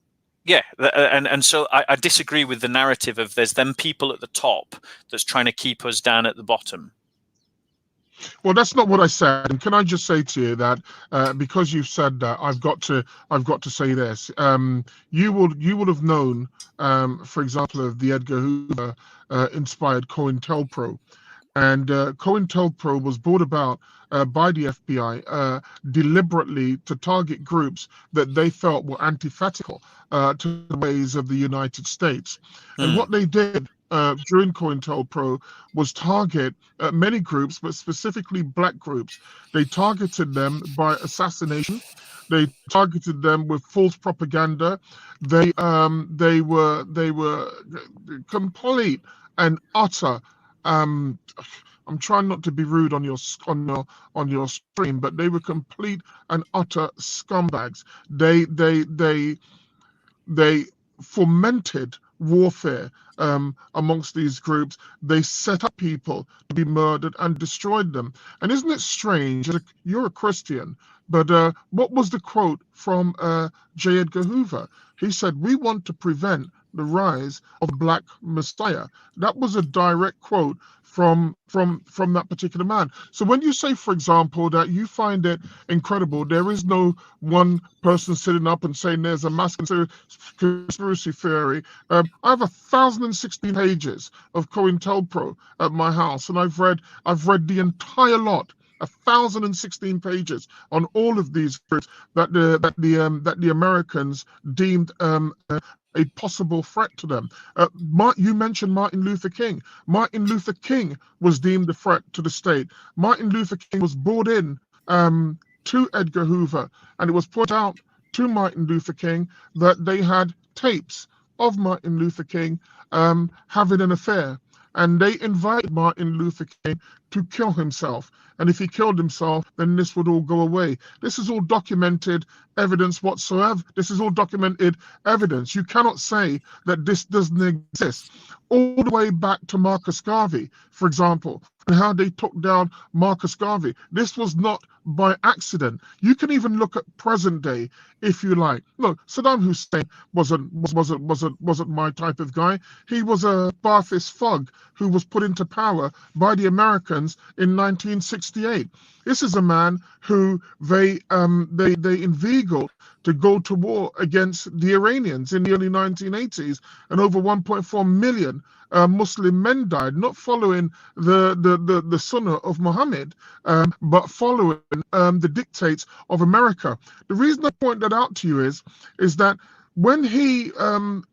and so I disagree with the narrative of there's them people at the top that's trying to keep us down at the bottom. Well, that's not what I said. And can I just say to you that because you've said that, I've got to say this. You would have known, for example, of the Edgar Hoover inspired COINTELPRO, And COINTELPRO was brought about by the FBI deliberately to target groups that they felt were antithetical to the ways of the United States. And what they did during COINTELPRO was target many groups, but specifically black groups. They targeted them by assassination. They targeted them with false propaganda. They were complete and utter. I'm trying not to be rude on your stream, but they were complete and utter scumbags. They fomented warfare amongst these groups. They set up people to be murdered and destroyed them. And isn't it strange? You're a Christian, but what was the quote from J. Edgar Hoover? He said, "We want to prevent the rise of Black Messiah." That was a direct quote from that particular man. So when you say, for example, that you find it incredible, there is no one person sitting up and saying there's a mass conspiracy theory. I have 1,016 pages of COINTELPRO at my house, and I've read the entire lot. 1,016 pages on all of these groups that the Americans deemed a possible threat to them. You mentioned Martin Luther King. Martin Luther King was deemed a threat to the state. Martin Luther King was brought in to Edgar Hoover, and it was put out to Martin Luther King that they had tapes of Martin Luther King having an affair. And they invited Martin Luther King to kill himself. And if he killed himself, then this would all go away. This is all documented evidence whatsoever. This is all documented evidence. You cannot say that this doesn't exist. All the way back to Marcus Garvey, for example, and how they took down Marcus Garvey. This was not by accident. You can even look at present day, if you like. Look, Saddam Hussein wasn't my type of guy. He was a Ba'athist thug who was put into power by the Americans in 1968. This is a man who they inveigled to go to war against the Iranians in the early 1980s, and over 1.4 million Muslim men died, not following the sunnah of Muhammad, but following the dictates of America. The reason I point that out to you is that when he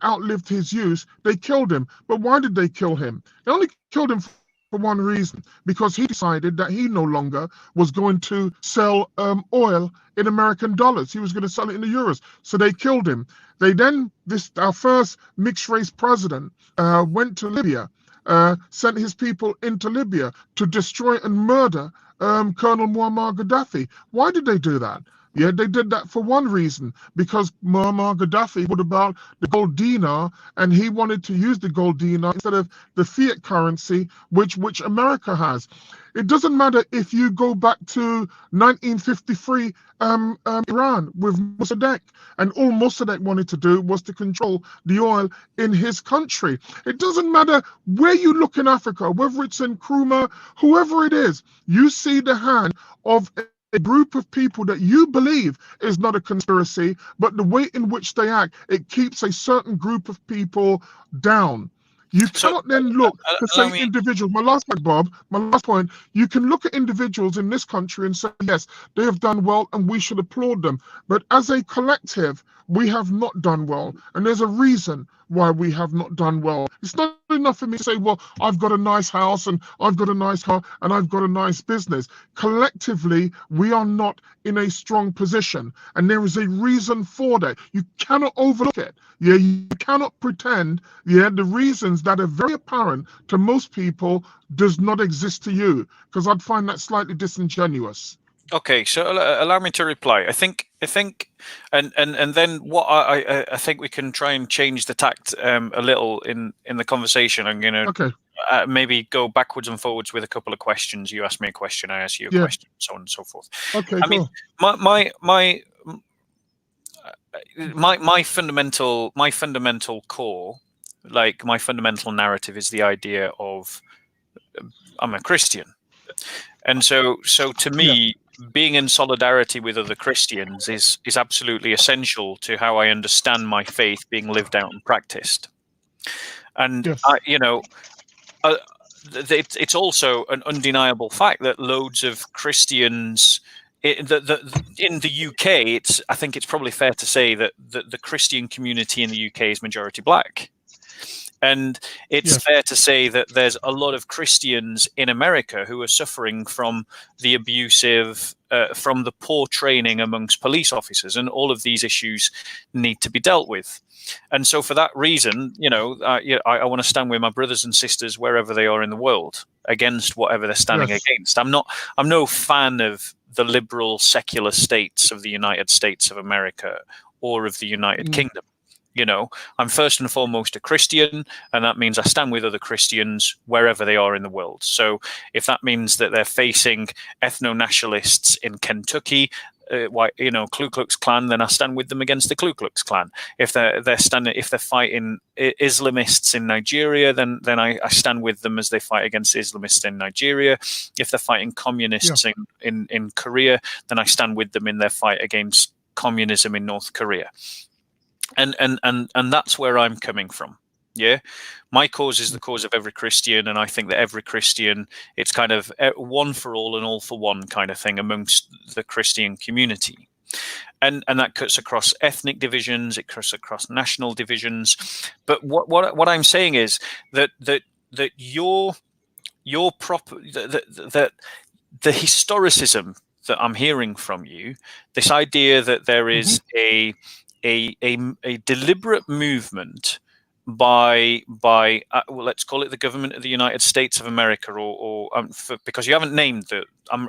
outlived his use, they killed him. But why did they kill him? They only killed him for one reason, because he decided that he no longer was going to sell oil in American dollars. He was going to sell it in the euros. So they killed him. They then, our first mixed race president went to Libya, sent his people into Libya to destroy and murder Colonel Muammar Gaddafi. Why did they do that? Yeah, they did that for one reason, because Muammar Gaddafi would about the gold dinar, and he wanted to use the gold dinar instead of the fiat currency, which America has. It doesn't matter if you go back to 1953 Iran with Mossadegh, and all Mossadegh wanted to do was to control the oil in his country. It doesn't matter where you look in Africa, whether it's in Nkrumah, whoever it is, you see the hand of a group of people that you believe is not a conspiracy, but the way in which they act, it keeps a certain group of people down. You cannot then look to say individuals. My last point, Bob, you can look at individuals in this country and say, yes, they have done well and we should applaud them. But as a collective, we have not done well. And there's a reason why we have not done well. It's not enough for me to say, well, I've got a nice house and I've got a nice car and I've got a nice business. Collectively, we are not in a strong position. And there is a reason for that. You cannot overlook it. Yeah, you cannot pretend, yeah, the reasons that are very apparent to most people does not exist to you, because I'd find that slightly disingenuous. Okay, so allow me to reply. I think, and then what I think we can try and change the tact a little in the conversation. I'm going to maybe go backwards and forwards with a couple of questions. You ask me a question, I ask you a question, so on and so forth. Okay, I mean, my fundamental core, like my fundamental narrative, is the idea of I'm a Christian, and so to me, being in solidarity with other Christians is absolutely essential to how I understand my faith being lived out and practiced. And it's also an undeniable fact that loads of Christians in the UK, I think it's probably fair to say that the Christian community in the UK is majority black. And it's fair to say that there's a lot of Christians in America who are suffering from the abusive, from the poor training amongst police officers, and all of these issues need to be dealt with. And so for that reason, I want to stand with my brothers and sisters wherever they are in the world against whatever they're standing against. I'm no fan of the liberal secular states of the United States of America or of the United Kingdom. I'm first and foremost a Christian, and that means I stand with other Christians wherever they are in the world. So if that means that they're facing ethno-nationalists in Kentucky, Ku Klux Klan, then I stand with them against the Ku Klux Klan. If they're fighting Islamists in Nigeria, then I stand with them as they fight against Islamists in Nigeria. If they're fighting communists in Korea, then I stand with them in their fight against communism in North Korea. And that's where I'm coming from. Yeah, my cause is the cause of every Christian, and I think that every Christian, it's kind of one for all and all for one kind of thing amongst the Christian community, and that cuts across ethnic divisions, it cuts across national divisions. But what I'm saying is that the historicism that I'm hearing from you, this idea that there is a deliberate movement by let's call it the government of the United States of America, because you haven't named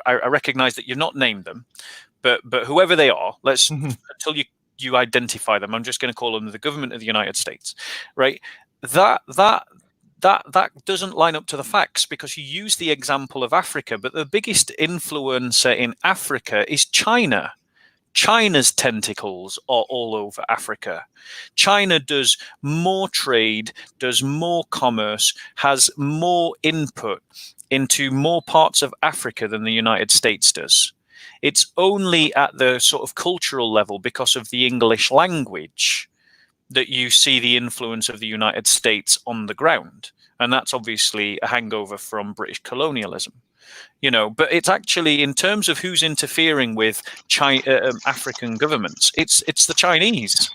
I recognize that you've not named them, but whoever they are, until you identify them, I'm just going to call them the government of the United States, right? That doesn't line up to the facts, because you use the example of Africa, but the biggest influencer in Africa is China. China's tentacles are all over Africa. China does more trade, does more commerce, has more input into more parts of Africa than the United States does. It's only at the sort of cultural level, because of the English language, that you see the influence of the United States on the ground. And that's obviously a hangover from British colonialism. But it's actually, in terms of who's interfering with African governments, it's the Chinese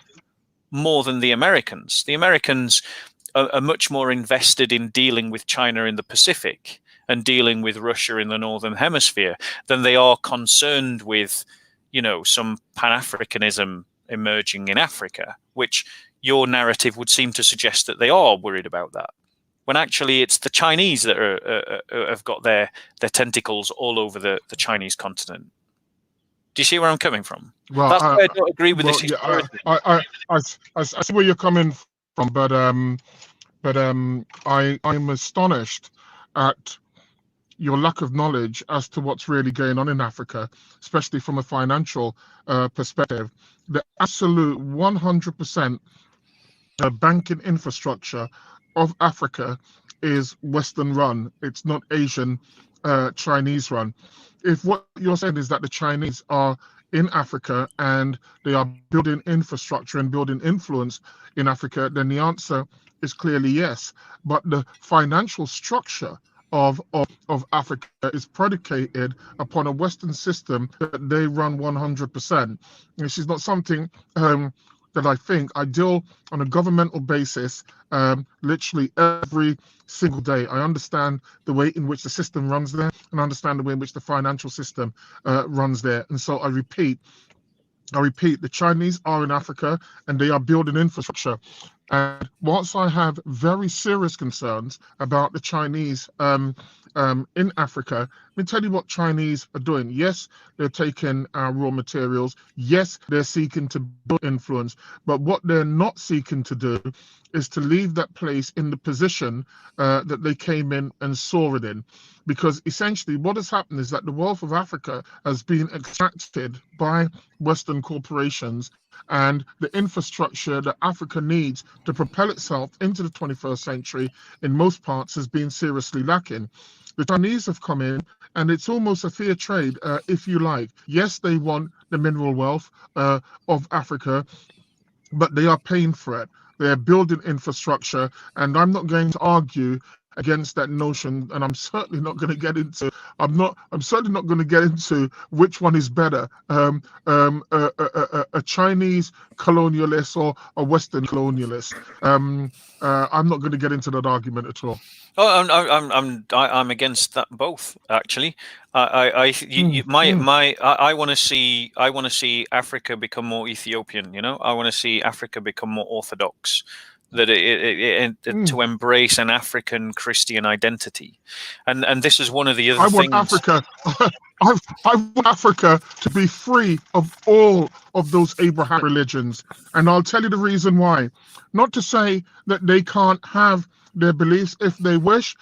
more than the Americans. The Americans are much more invested in dealing with China in the Pacific and dealing with Russia in the Northern Hemisphere than they are concerned with, some Pan-Africanism emerging in Africa, which your narrative would seem to suggest that they are worried about that, when actually it's the Chinese that have got their tentacles all over the Chinese continent. Do you see where I'm coming from? Well, that's why I don't agree with this. Yeah, I see where you're coming from, but I'm astonished at your lack of knowledge as to what's really going on in Africa, especially from a financial perspective. The absolute 100% banking infrastructure of Africa is Western run. It's not Asian, Chinese run. If what you're saying is that the Chinese are in Africa and they are building infrastructure and building influence in Africa, then the answer is clearly yes. But the financial structure of Africa is predicated upon a Western system that they run 100%. This is not something that I think. I deal on a governmental basis literally every single day. I understand the way in which the system runs there, and I understand the way in which the financial system runs there. And so I repeat, the Chinese are in Africa and they are building infrastructure. And whilst I have very serious concerns about the Chinese in Africa, let me tell you what Chinese are doing. Yes, they're taking our raw materials. Yes, they're seeking to build influence. But what they're not seeking to do is to leave that place in the position that they came in and saw it in. Because essentially what has happened is that the wealth of Africa has been extracted by Western corporations, and the infrastructure that Africa needs to propel itself into the 21st century in most parts has been seriously lacking. The Chinese have come in, and it's almost a fair trade, if you like. Yes, they want the mineral wealth of Africa, but they are paying for it. They're building infrastructure, and I'm not going to argue against that notion, and I'm certainly not going to get into. I'm certainly not going to get into which one is better, a Chinese colonialist or a Western colonialist. I'm not going to get into that argument at all. Oh, I'm against that both, actually. I want to see Africa become more Ethiopian. I want to see Africa become more Orthodox. That to embrace an African Christian identity, and this is one of the other things. I want Africa to be free of all of those Abrahamic religions, and I'll tell you the reason why. Not to say that they can't have their beliefs if they wish,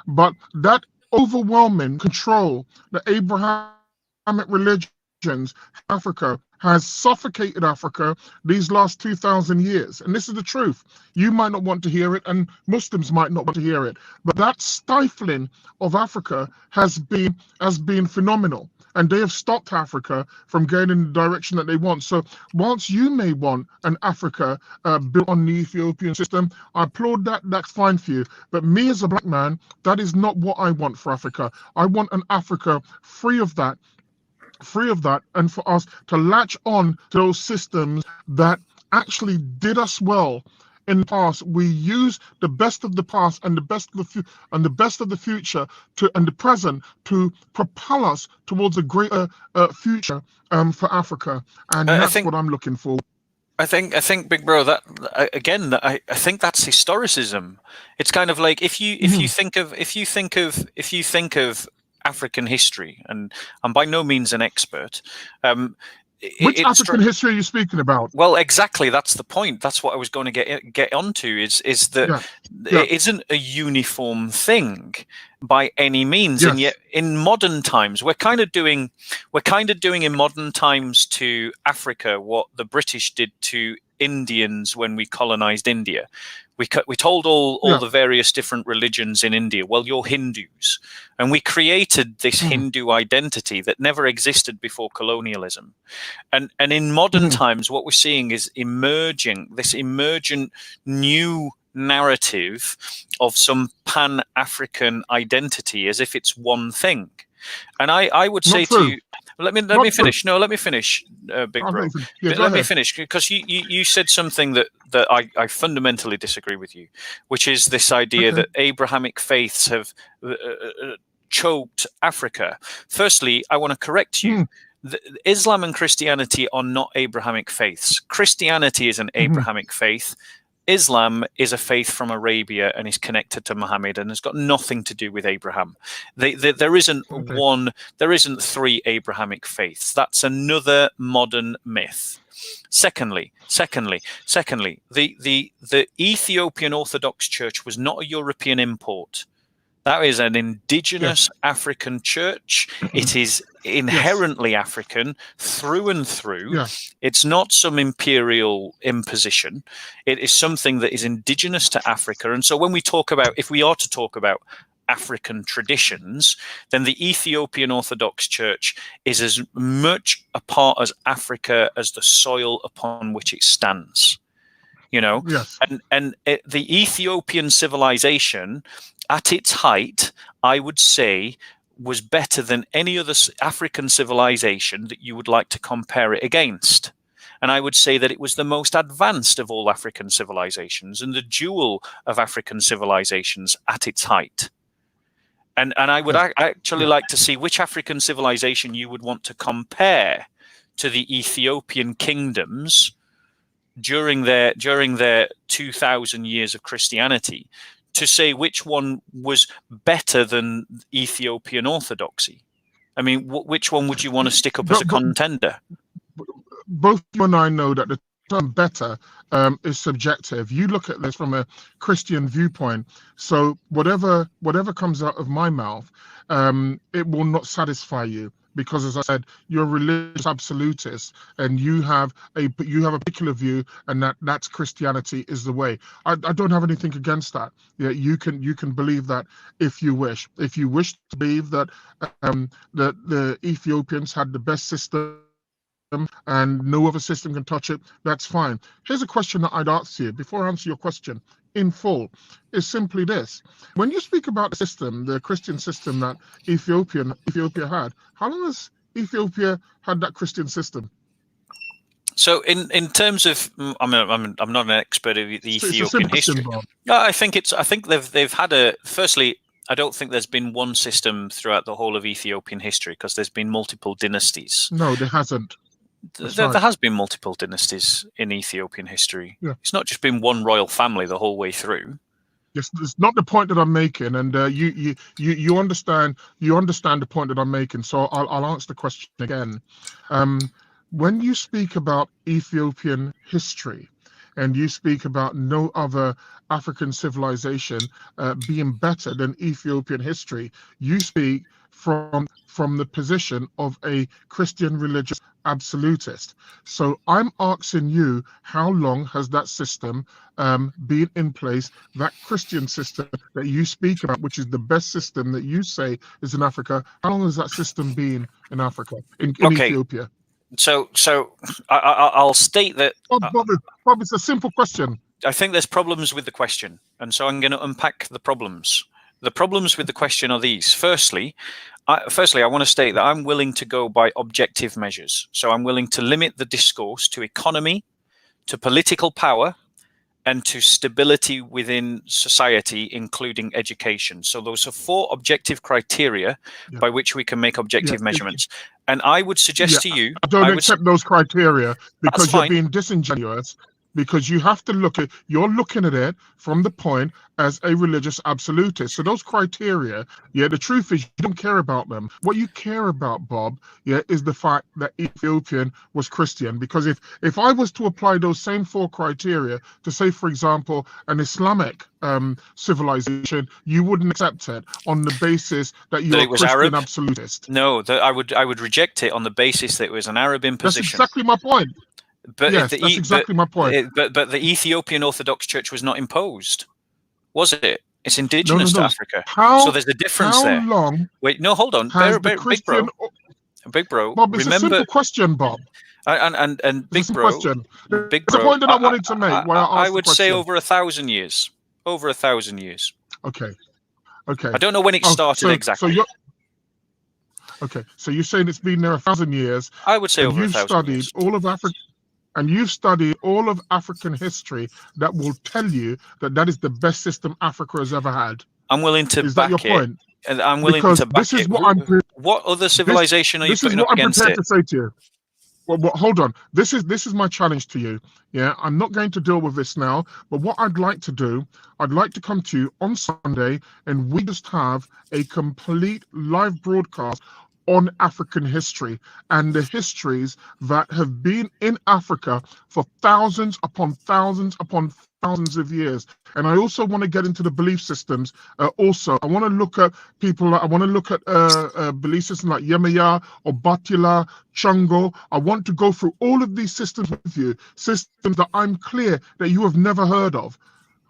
but that overwhelming control that Abrahamic religions, Africa, has suffocated Africa these last 2,000 years. And this is the truth. You might not want to hear it, and Muslims might not want to hear it, but that stifling of Africa has been phenomenal. And they have stopped Africa from going in the direction that they want. So whilst you may want an Africa built on the Ethiopian system, I applaud that. That's fine for you. But me as a black man, that is not what I want for Africa. I want an Africa free of that, and for us to latch on to those systems that actually did us well in the past. We use the best of the past and the best of the future and the present to propel us towards a greater future for Africa, and that's what I'm looking for. I think, big bro, that again, I think that's historicism. It's kind of like if you think of African history, and I'm by no means an expert. Which African history are you speaking about? Well, exactly. That's the point. That's what I was going to get onto. Is that it isn't a uniform thing by any means, and yet in modern times we're kind of doing in modern times to Africa what the British did to Indians when we colonized India. We told all the various different religions in India, well, you're Hindus. And we created this Hindu identity that never existed before colonialism. And in modern times, what we're seeing is this emergent new narrative of some pan-African identity as if it's one thing. And I would say to you, let me finish. No, let me finish, big bro. Let me finish, because you said something that I fundamentally disagree with you, which is this idea that Abrahamic faiths have choked Africa. Firstly, I want to correct you. Islam and Christianity are not Abrahamic faiths. Christianity is an Abrahamic faith. Islam is a faith from Arabia and is connected to Muhammad and has got nothing to do with Abraham. There isn't three Abrahamic faiths. That's another modern myth. Secondly, the Ethiopian Orthodox Church was not a European import. That is an indigenous African church. It is inherently African through and through. It's not some imperial imposition. It is something that is indigenous to Africa. And so when we if we are to talk about African traditions, then the Ethiopian Orthodox Church is as much a part of Africa as the soil upon which it stands. And the Ethiopian civilization at its height, I would say, was better than any other African civilization that you would like to compare it against. And I would say that it was the most advanced of all African civilizations and the jewel of African civilizations at its height. And I would actually like to see which African civilization you would want to compare to the Ethiopian kingdoms during their 2,000 years of Christianity, to say which one was better than Ethiopian Orthodoxy. I mean, which one would you want to stick up as a contender? Both you and I know that the term better is subjective. You look at this from a Christian viewpoint. So whatever comes out of my mouth, it will not satisfy you. Because, as I said, you're a religious absolutist, and you have a particular view, and that's Christianity is the way. I don't have anything against that. Yeah, you can believe that if you wish. If you wish to believe that the Ethiopians had the best system and no other system can touch it, that's fine. Here's a question that I'd ask you before I answer your question. in full is simply this. When you speak about the system, the Christian system that Ethiopia had, how long has Ethiopia had that Christian system? So in terms of, I'm not an expert of the Ethiopian history. I think they've had firstly, I don't think there's been one system throughout the whole of Ethiopian history, because there's been multiple dynasties. No, there hasn't. There has been multiple dynasties in Ethiopian history. Yeah. It's not just been one royal family the whole way through. Yes, it's not the point that I'm making, and you understand the point that I'm making. So I'll answer the question again. When you speak about Ethiopian history, and you speak about no other African civilization being better than Ethiopian history, you speak from the position of a Christian religious absolutist. So I'm asking you, how long has that system been in place, that Christian system that you speak about, which is the best system that you say is in Africa? How long has that system been in Africa, in Ethiopia? So I'll state that. Bob, it's a simple question. I think there's problems with the question, and so I'm going to unpack the problems. The problems with the question are these. Firstly, I want to state that I'm willing to go by objective measures. So I'm willing to limit the discourse to economy, to political power, and to stability within society, including education. So those are 4 objective criteria by which we can make objective measurements. And I would suggest to you... I don't accept those criteria, because you're being disingenuous, because you have to you're looking at it from the point as a religious absolutist. So those criteria, the truth is you don't care about them. What you care about, Bob, is the fact that Ethiopian was Christian. Because if I was to apply those same 4 criteria to, say, for example, an Islamic civilization, you wouldn't accept it on the basis that you're a Christian Arab absolutist. No, I would reject it on the basis that it was an Arab imposition. That's exactly my point. But yes, that's exactly my point. But the Ethiopian Orthodox Church was not imposed, was it? It's indigenous to Africa. So there's a difference there. How long? Wait, no, hold on. Big bro. Bob, it's a simple question, Bob. And Big Bro. Question. Big Bro. The point that I wanted to make. I would say over 1,000 years. Over 1,000 years. Okay. I don't know when it started exactly. So you're saying it's been there 1,000 years. I would say over 1,000 years. You've studied all of African history that will tell you that is the best system Africa has ever had. I'm willing to back it. Is that your point? And I'm willing to back it. What other civilization are you putting up against it? This is what I'm prepared to say to you. Well, hold on. This is my challenge to you. I'm not going to deal with this now, but what I'd like to do, I'd like to come to you on Sunday, and we just have a complete live broadcast on African history and the histories that have been in Africa for thousands upon thousands upon thousands of years. And I also want to get into the belief systems. Also, I want to look at belief systems like Yemaya, Obatila, Chungo. I want to go through all of these systems with you, systems that I'm clear that you have never heard of.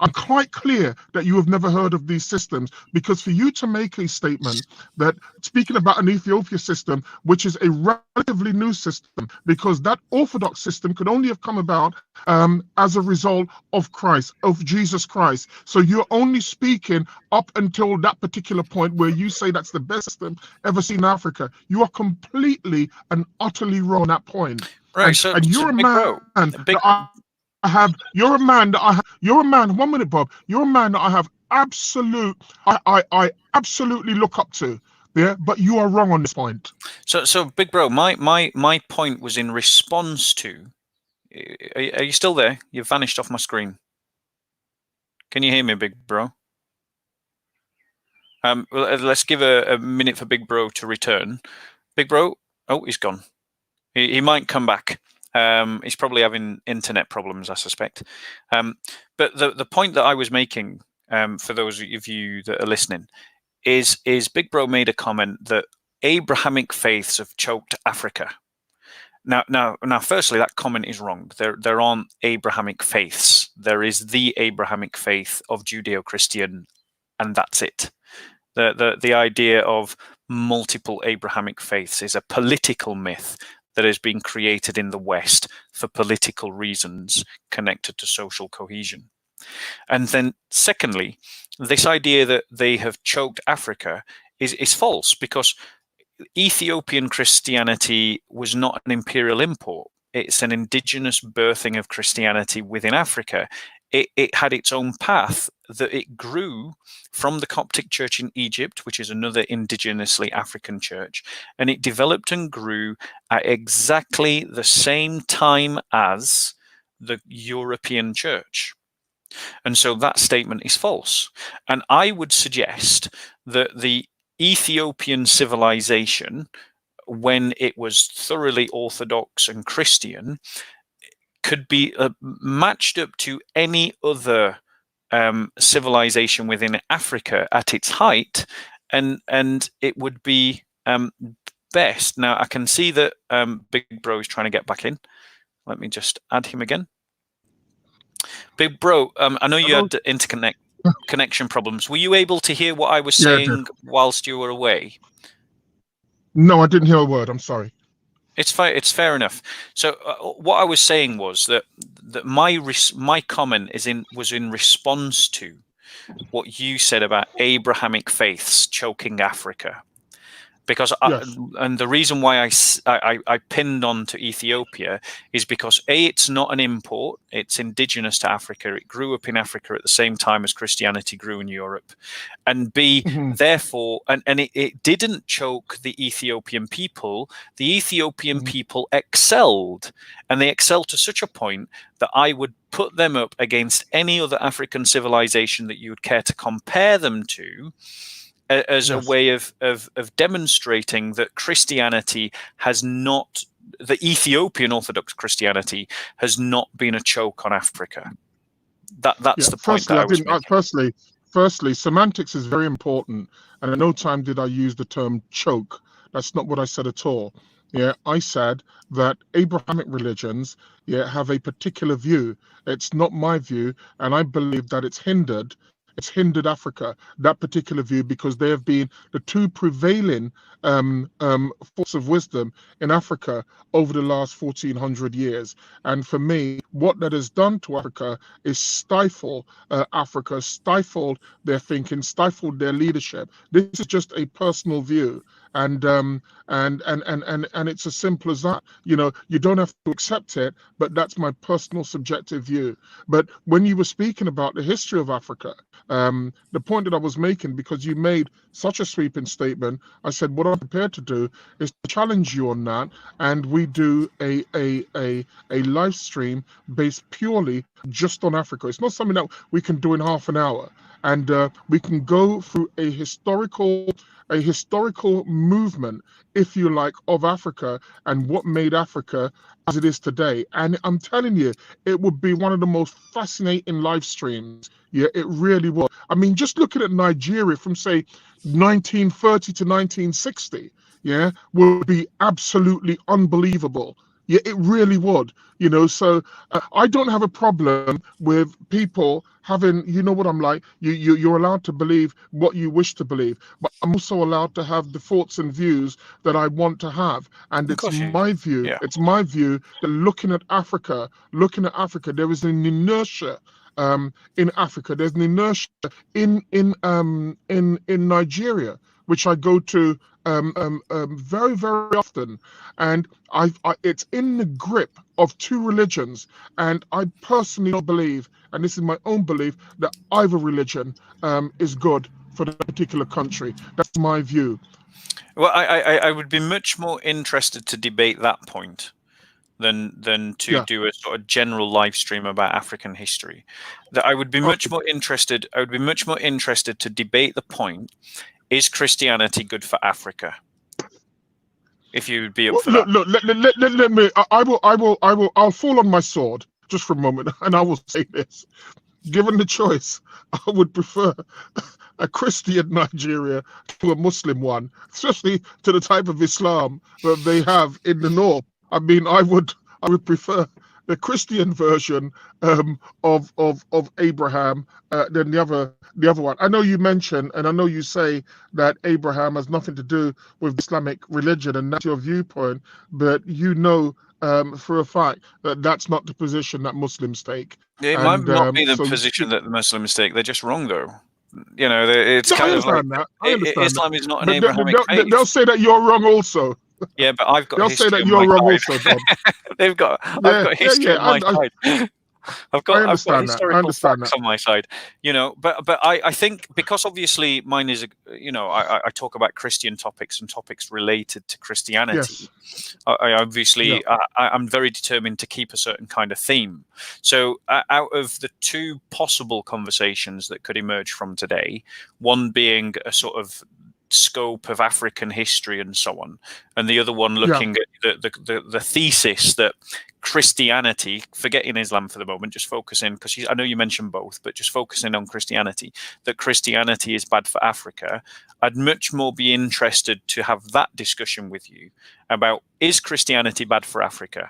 I'm quite clear that you have never heard of these systems, because for you to make a statement that, speaking about an Ethiopia system, which is a relatively new system, because that Orthodox system could only have come about as a result of Christ, of Jesus Christ. So you're only speaking up until that particular point where you say that's the best system ever seen in Africa. You are completely and utterly wrong at that point. Right. And you're a man you're a man that I have, you're a man, 1 minute, Bob, you're a man that I have I absolutely look up to. But you are wrong on this point. So Big Bro, my point was in response to, are you still there? You've vanished off my screen. Can you hear me, Big Bro? Let's give a minute for Big Bro to return. Big Bro, oh, he's gone. He might come back. He's probably having internet problems, I suspect. But the point that I was making, for those of you that are listening, is Big Bro made a comment that Abrahamic faiths have choked Africa. Now, firstly, that comment is wrong. There aren't Abrahamic faiths. There is the Abrahamic faith of Judeo-Christian, and that's it. The idea of multiple Abrahamic faiths is a political myth that has been created in the West for political reasons connected to social cohesion. And then secondly, this idea that they have choked Africa is false, because Ethiopian Christianity was not an imperial import. It's an indigenous birthing of Christianity within Africa. It had its own path, that it grew from the Coptic Church in Egypt, which is another indigenously African church, and it developed and grew at exactly the same time as the European church. And so that statement is false. And I would suggest that the Ethiopian civilization, when it was thoroughly Orthodox and Christian, could be matched up to any other civilization within Africa at its height, and it would be best. Now, I can see that Big Bro is trying to get back in. Let me just add him again. Big Bro, I know you had connection problems. Were you able to hear what I was saying whilst you were away? No, I didn't hear a word. I'm sorry. It's fair enough. So what I was saying was that my comment was in response to what you said about Abrahamic faiths choking Africa. Because and the reason why I pinned on to Ethiopia is because A, it's not an import, it's indigenous to Africa, it grew up in Africa at the same time as Christianity grew in Europe, and B, therefore, and it didn't choke the Ethiopian people. The Ethiopian people excelled, and they excelled to such a point that I would put them up against any other African civilization that you would care to compare them to, as a way of demonstrating that Christianity has not, the Ethiopian Orthodox Christianity has not been a choke on Africa. That's the point that I was making. Firstly, semantics is very important, and at no time did I use the term choke. That's not what I said at all. I said that Abrahamic religions have a particular view. It's not my view, and I believe that it's hindered Africa, that particular view, because they have been the two prevailing force of wisdom in Africa over the last 1400 years. And for me, what that has done to Africa is stifle Africa, stifled their thinking, stifled their leadership. This is just a personal view. And it's as simple as that. You don't have to accept it, but that's my personal subjective view. But when you were speaking about the history of Africa, the point that I was making, because you made such a sweeping statement, I said what I'm prepared to do is to challenge you on that, and we do a live stream based purely just on Africa. It's not something that we can do in half an hour, and we can go through a historical movement, if you like, of Africa and what made Africa as it is today. And I'm telling you, it would be one of the most fascinating live streams. Yeah, it really would. I mean, just looking at Nigeria from, say, 1930 to 1960, would be absolutely unbelievable. Yeah, it really would. So I don't have a problem with people having, what I'm like, you're allowed to believe what you wish to believe, but I'm also allowed to have the thoughts and views that I want to have. And it's my view, it's my view that looking at Africa, there is an inertia in Africa. There's an inertia in Nigeria, which I go to very, very often, and it's in the grip of two religions, and I personally don't believe, and this is my own belief, that either religion is good for the particular country. That's my view. Well, I would be much more interested to debate that point than to do a sort of general live stream about African history. That I would be much more interested. I would be much more interested to debate the point: is Christianity good for Africa? If you would be up for that. Look, let me. I'll fall on my sword just for a moment, and I will say this: given the choice, I would prefer a Christian Nigeria to a Muslim one, especially to the type of Islam that they have in the north. I mean, I would prefer the Christian version of Abraham than the other one. I know you mentioned, and I know you say that Abraham has nothing to do with Islamic religion, and that's your viewpoint. But for a fact that that's not the position that Muslims take. It might not be the position that the Muslims take. They're just wrong, though. It's kind of like Islam is not an Abrahamic faith. They'll say that you're wrong also. Yeah, but I've got. They'll say that you're wrong also, Bob. I've got history on my side. I've got historical facts on my side, but I think because obviously mine is, I talk about Christian topics and topics related to Christianity. Yes. I'm very determined to keep a certain kind of theme. So out of the two possible conversations that could emerge from today, one being a sort of scope of African history and so on, and the other one looking at the thesis that Christianity, forgetting Islam for the moment, just focusing, because I know you mentioned both, but just focusing on Christianity, that Christianity is bad for Africa. I'd much more be interested to have that discussion with you about, is Christianity bad for Africa?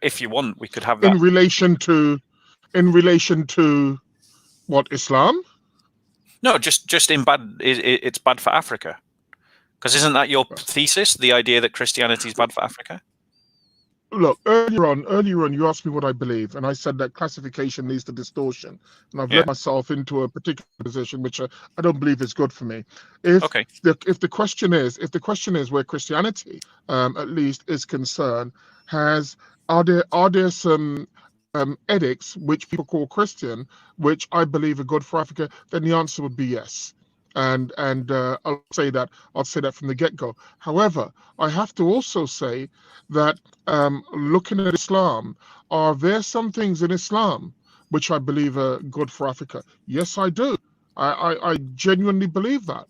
If you want, we could have that. In relation to what, Islam? No, just in bad. It's bad for Africa, because isn't that your thesis? The idea that Christianity is bad for Africa. Look, earlier on, you asked me what I believe, and I said that classification leads to distortion, and I've led myself into a particular position which I don't believe is good for me. If the question is where Christianity, at least, is concerned, are there some edicts which people call Christian, which I believe are good for Africa, then the answer would be yes. And I'll say that from the get-go. However, I have to also say that looking at Islam, are there some things in Islam which I believe are good for Africa? Yes, I do. I genuinely believe that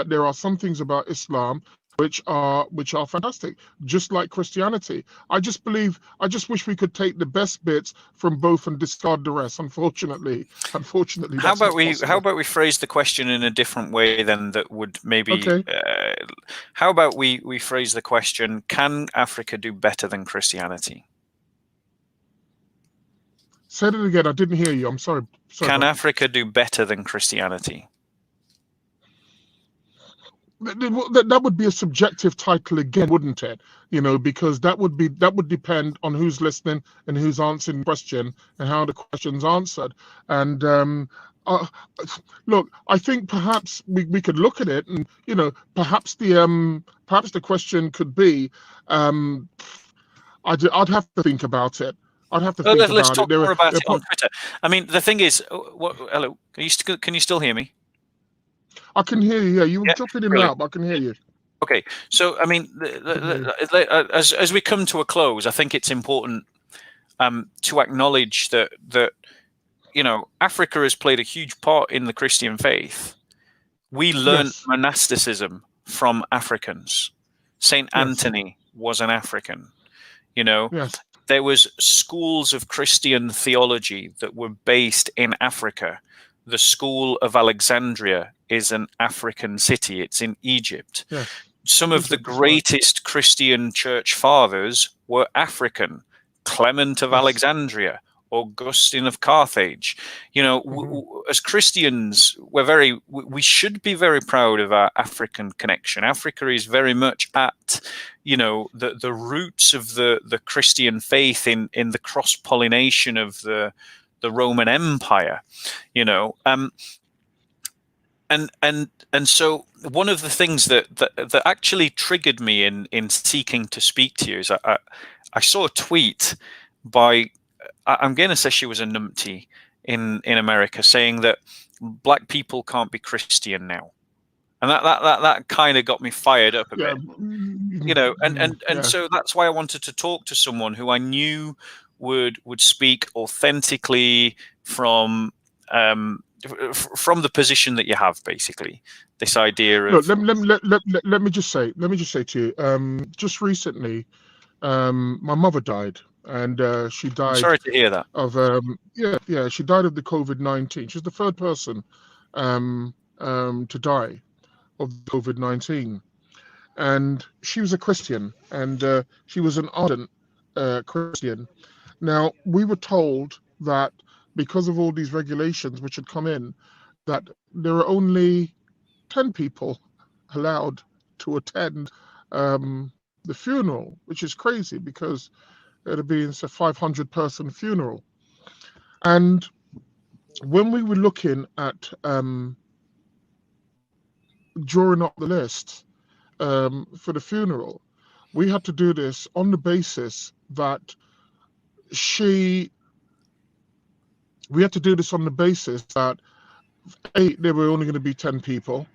there are some things about Islam which are fantastic, just like Christianity. I just wish we could take the best bits from both and discard the rest. Unfortunately, how about we phrase the question in a different way then? That would maybe. How about we phrase the question: can Africa do better than Christianity? Say it again. I didn't hear you. I'm sorry. Can Africa do better than Christianity? That would be a subjective title again, wouldn't it? Because that would depend on who's listening and who's answering the question and how the question's answered. And look, I think perhaps we could look at it, and perhaps the question could be, I'd have to think about it. Let's talk more about it on Twitter. I mean, the thing is, hello, can you still hear me? I can hear you. Yeah, you were dropping in and out, but I can hear you. Okay, so I mean, as we come to a close, I think it's important to acknowledge that Africa has played a huge part in the Christian faith. We learned monasticism from Africans. Saint Anthony was an African. There was schools of Christian theology that were based in Africa. The School of Alexandria is an African city. It's in Egypt. Yeah. Some of the greatest Christian church fathers were African. Clement of Alexandria, Augustine of Carthage. As Christians, we should be very proud of our African connection. Africa is very much at, the roots of the Christian faith in the cross-pollination of the Roman Empire, and so one of the things that actually triggered me in seeking to speak to you is I saw a tweet by, I'm going to say she was a numpty in America, saying that black people can't be Christian now, and that kind of got me fired up a bit, and so that's why I wanted to talk to someone who I knew would speak authentically from the position that you have, basically this idea of. Look, let me just say to you, just recently, my mother died, and she died. I'm sorry to hear that. She died of the COVID-19. She's the third person to die of COVID-19, and she was a Christian, and she was an ardent Christian. Now, we were told that because of all these regulations which had come in, that there are only 10 people allowed to attend the funeral, which is crazy because it had been a 500-person funeral. And when we were looking at drawing up the list for the funeral, we had to do this on the basis that there were only going to be 10 people,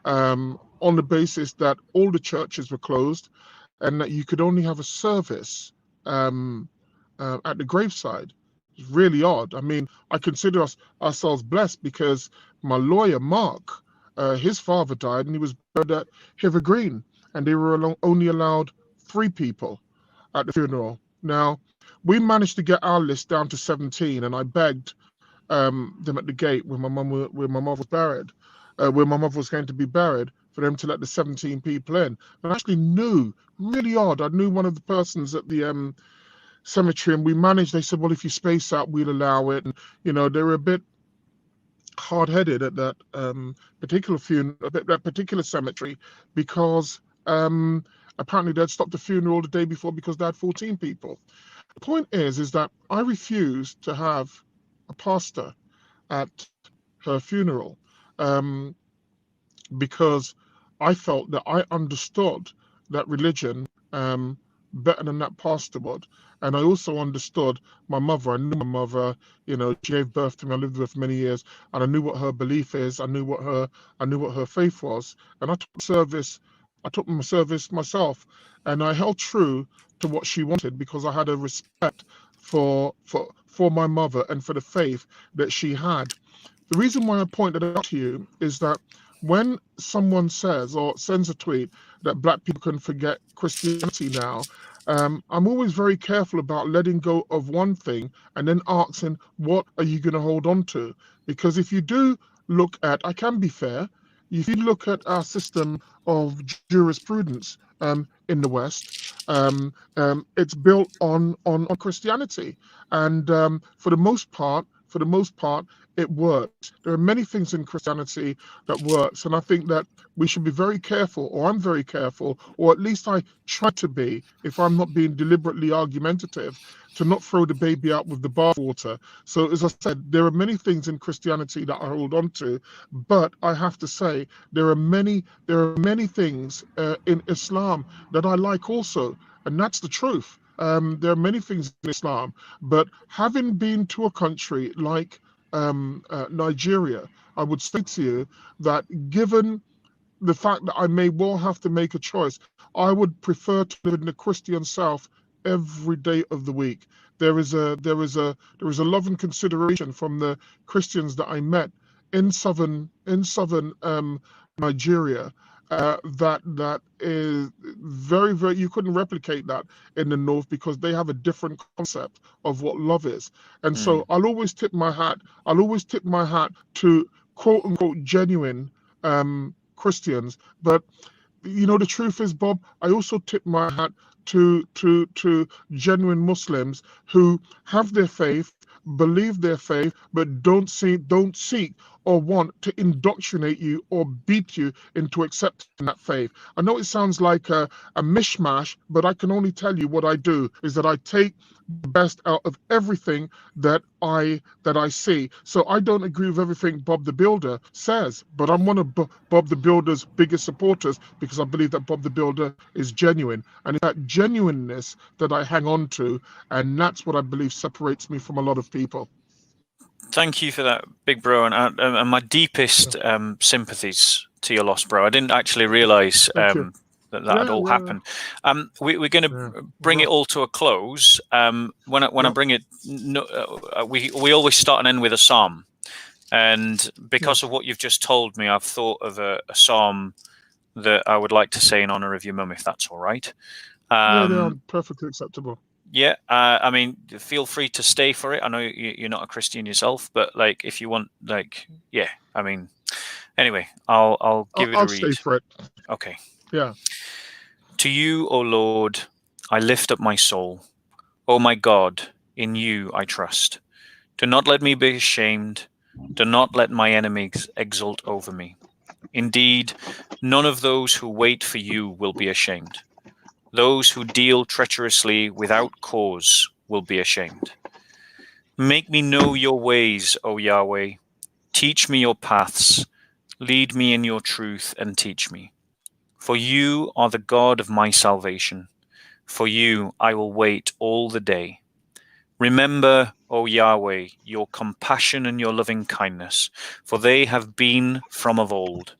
on the basis that all the churches were closed and that you could only have a service at the graveside. It's really odd. I mean, I consider ourselves blessed because my lawyer, Mark, his father died and he was buried at Hither Green, and they were only allowed 3 people at the funeral. Now, we managed to get our list down to 17, and I begged them at the gate where my mum was buried, where my mother was going to be buried, for them to let the 17 people in. And I actually knew, really odd, I knew one of the persons at the cemetery, and we managed. They said, well, if you space out, we'll allow it. And they were a bit hard-headed at that particular that particular cemetery, because apparently they'd stopped the funeral the day before because they had 14 people. The point is that I refused to have a pastor at her funeral because I felt that I understood that religion better than that pastor would. And I also understood my mother. I knew my mother, she gave birth to me. I lived with her for many years, and I knew what her belief is. I knew what her faith was. And I took my service myself, and I held true to what she wanted because I had a respect for my mother and for the faith that she had. The reason why I pointed it out to you is that when someone says or sends a tweet that black people can forget Christianity now, I'm always very careful about letting go of one thing and then asking, what are you going to hold on to? Because if you do look at, I can be fair, if you look at our system of jurisprudence in the West, it's built on Christianity, and for the most part, it works. There are many things in Christianity that works, and I think that we should be very careful, or I'm very careful, or at least I try to be, if I'm not being deliberately argumentative, to not throw the baby out with the bathwater. So as I said, there are many things in Christianity that I hold on to, but I have to say there are many things in Islam that I like also, and that's the truth. There are many things in Islam, but having been to a country like Nigeria, I would say to you that given the fact that I may well have to make a choice, I would prefer to live in the Christian South every day of the week. There is a love and consideration from the Christians that I met in southern Nigeria. That is very, very, you couldn't replicate that in the north because they have a different concept of what love is. And so I'll always tip my hat to quote unquote genuine Christians. But the truth is, Bob, I also tip my hat to genuine Muslims who have their faith, believe their faith, but don't seek or want to indoctrinate you or beat you into accepting that faith. I know it sounds like a mishmash, but I can only tell you what I do is that I take the best out of everything that I see. So I don't agree with everything Bob the Builder says, but I'm one of Bob the Builder's biggest supporters because I believe that Bob the Builder is genuine, and it's that genuineness that I hang on to, and that's what I believe separates me from a lot of people. Thank you for that, big bro, and my deepest sympathies to your loss, bro. I didn't actually realize that had all happened. We're going to bring it all to a close. When I bring it, we always start and end with a psalm, and because of what you've just told me, I've thought of a psalm that I would like to say in honor of your mum, if that's all right. Yeah, they are perfectly acceptable. Yeah, I mean, feel free to stay for it. I know you're not a Christian yourself, but like, if you want, like, yeah, I mean, anyway, I'll give it a read. I'll stay for it. Okay. Yeah. To you, O Lord, I lift up my soul. O my God, In you I trust. Do not let me be ashamed. Do not let my enemies exult over me. Indeed, none of those who wait for you will be ashamed. Those who deal treacherously without cause will be ashamed. Make me know your ways, O Yahweh. Teach me your paths. Lead me in your truth and teach me. For you are the God of my salvation. For you I will wait all the day. Remember, O Yahweh, your compassion and your loving kindness, for they have been from of old.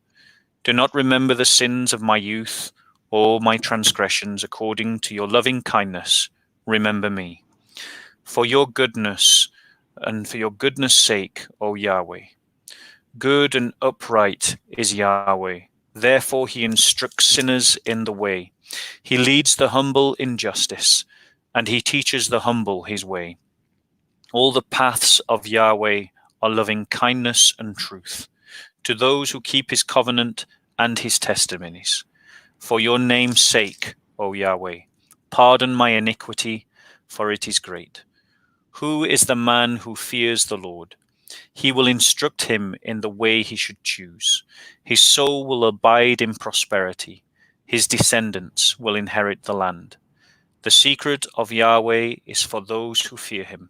Do not remember the sins of my youth or my transgressions. According to your loving kindness, remember me. For your goodness and for your goodness' sake, O Yahweh. Good and upright is Yahweh. Therefore he instructs sinners in the way. He leads the humble in justice, and he teaches the humble his way. All the paths of Yahweh are loving kindness and truth to those who keep his covenant and his testimonies. For your name's sake, O Yahweh, pardon my iniquity, for it is great. Who is the man who fears the Lord? He will instruct him in the way he should choose. His soul will abide in prosperity. His descendants will inherit the land. The secret of Yahweh is for those who fear him,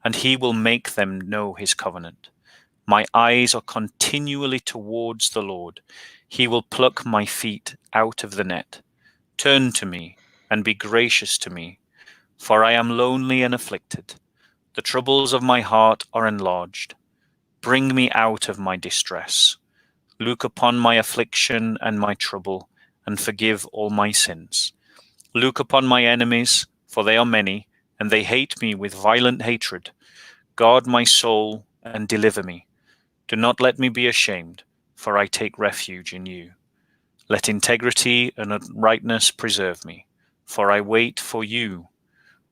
and he will make them know his covenant. My eyes are continually towards the Lord. He will pluck my feet out of the net. Turn to me and be gracious to me, for I am lonely and afflicted. The troubles of my heart are enlarged. Bring me out of my distress. Look upon my affliction and my trouble, and forgive all my sins. Look upon my enemies, for they are many, and they hate me with violent hatred. Guard my soul and deliver me. Do not let me be ashamed, for I take refuge in you. Let integrity and uprightness preserve me, for I wait for you.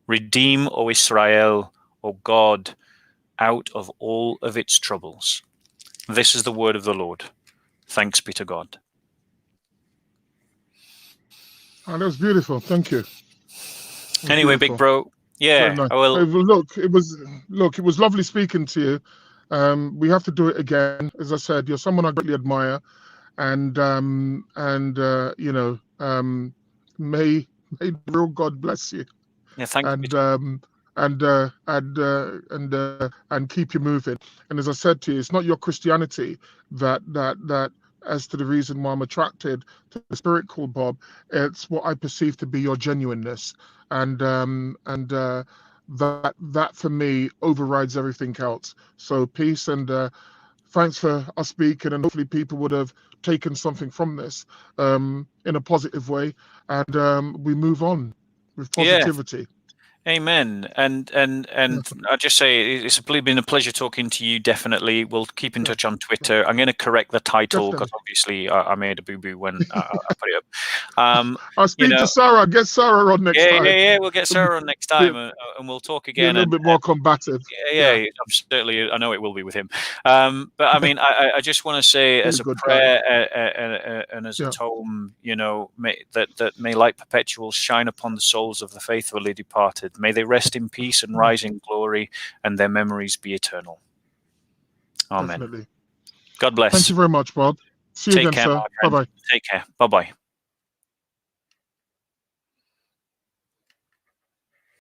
Redeem, O Israel, O God, out of all of its troubles. This is the word of the Lord. Thanks be to God. Oh, that was beautiful. Thank you. Anyway, Beautiful. big bro. Yeah, Nice. I will. Look, it was lovely speaking to you. We have to do it again. As I said, you're someone I greatly admire, and may the real God bless you. Yeah, thank you. And keep you moving. And as I said to you, it's not your Christianity that as to the reason why I'm attracted to the spirit called Bob. It's what I perceive to be your genuineness, and that for me overrides everything else. So peace, and thanks for us speaking, and hopefully people would have taken something from this in a positive way, and we move on with positivity. Yeah. Amen. And I just say it's been a pleasure talking to you. Definitely, we'll keep in touch on Twitter. I'm going to correct the title because obviously I made a boo boo when I put it up. I'll speak to Sarah. Get Sarah on next time. Yeah. We'll get Sarah on next time, and we'll talk again. A little bit more combative. Yeah. I'm certainly. I know it will be with him. But I mean, I just want to say as a prayer and as a tome, that may light perpetual shine upon the souls of the faithfully departed. May they rest in peace and rise in glory, and their memories be eternal. Amen. Definitely. God bless. Thank you very much, Bob. See you again, sir. Bye-bye. Take care. Bye-bye.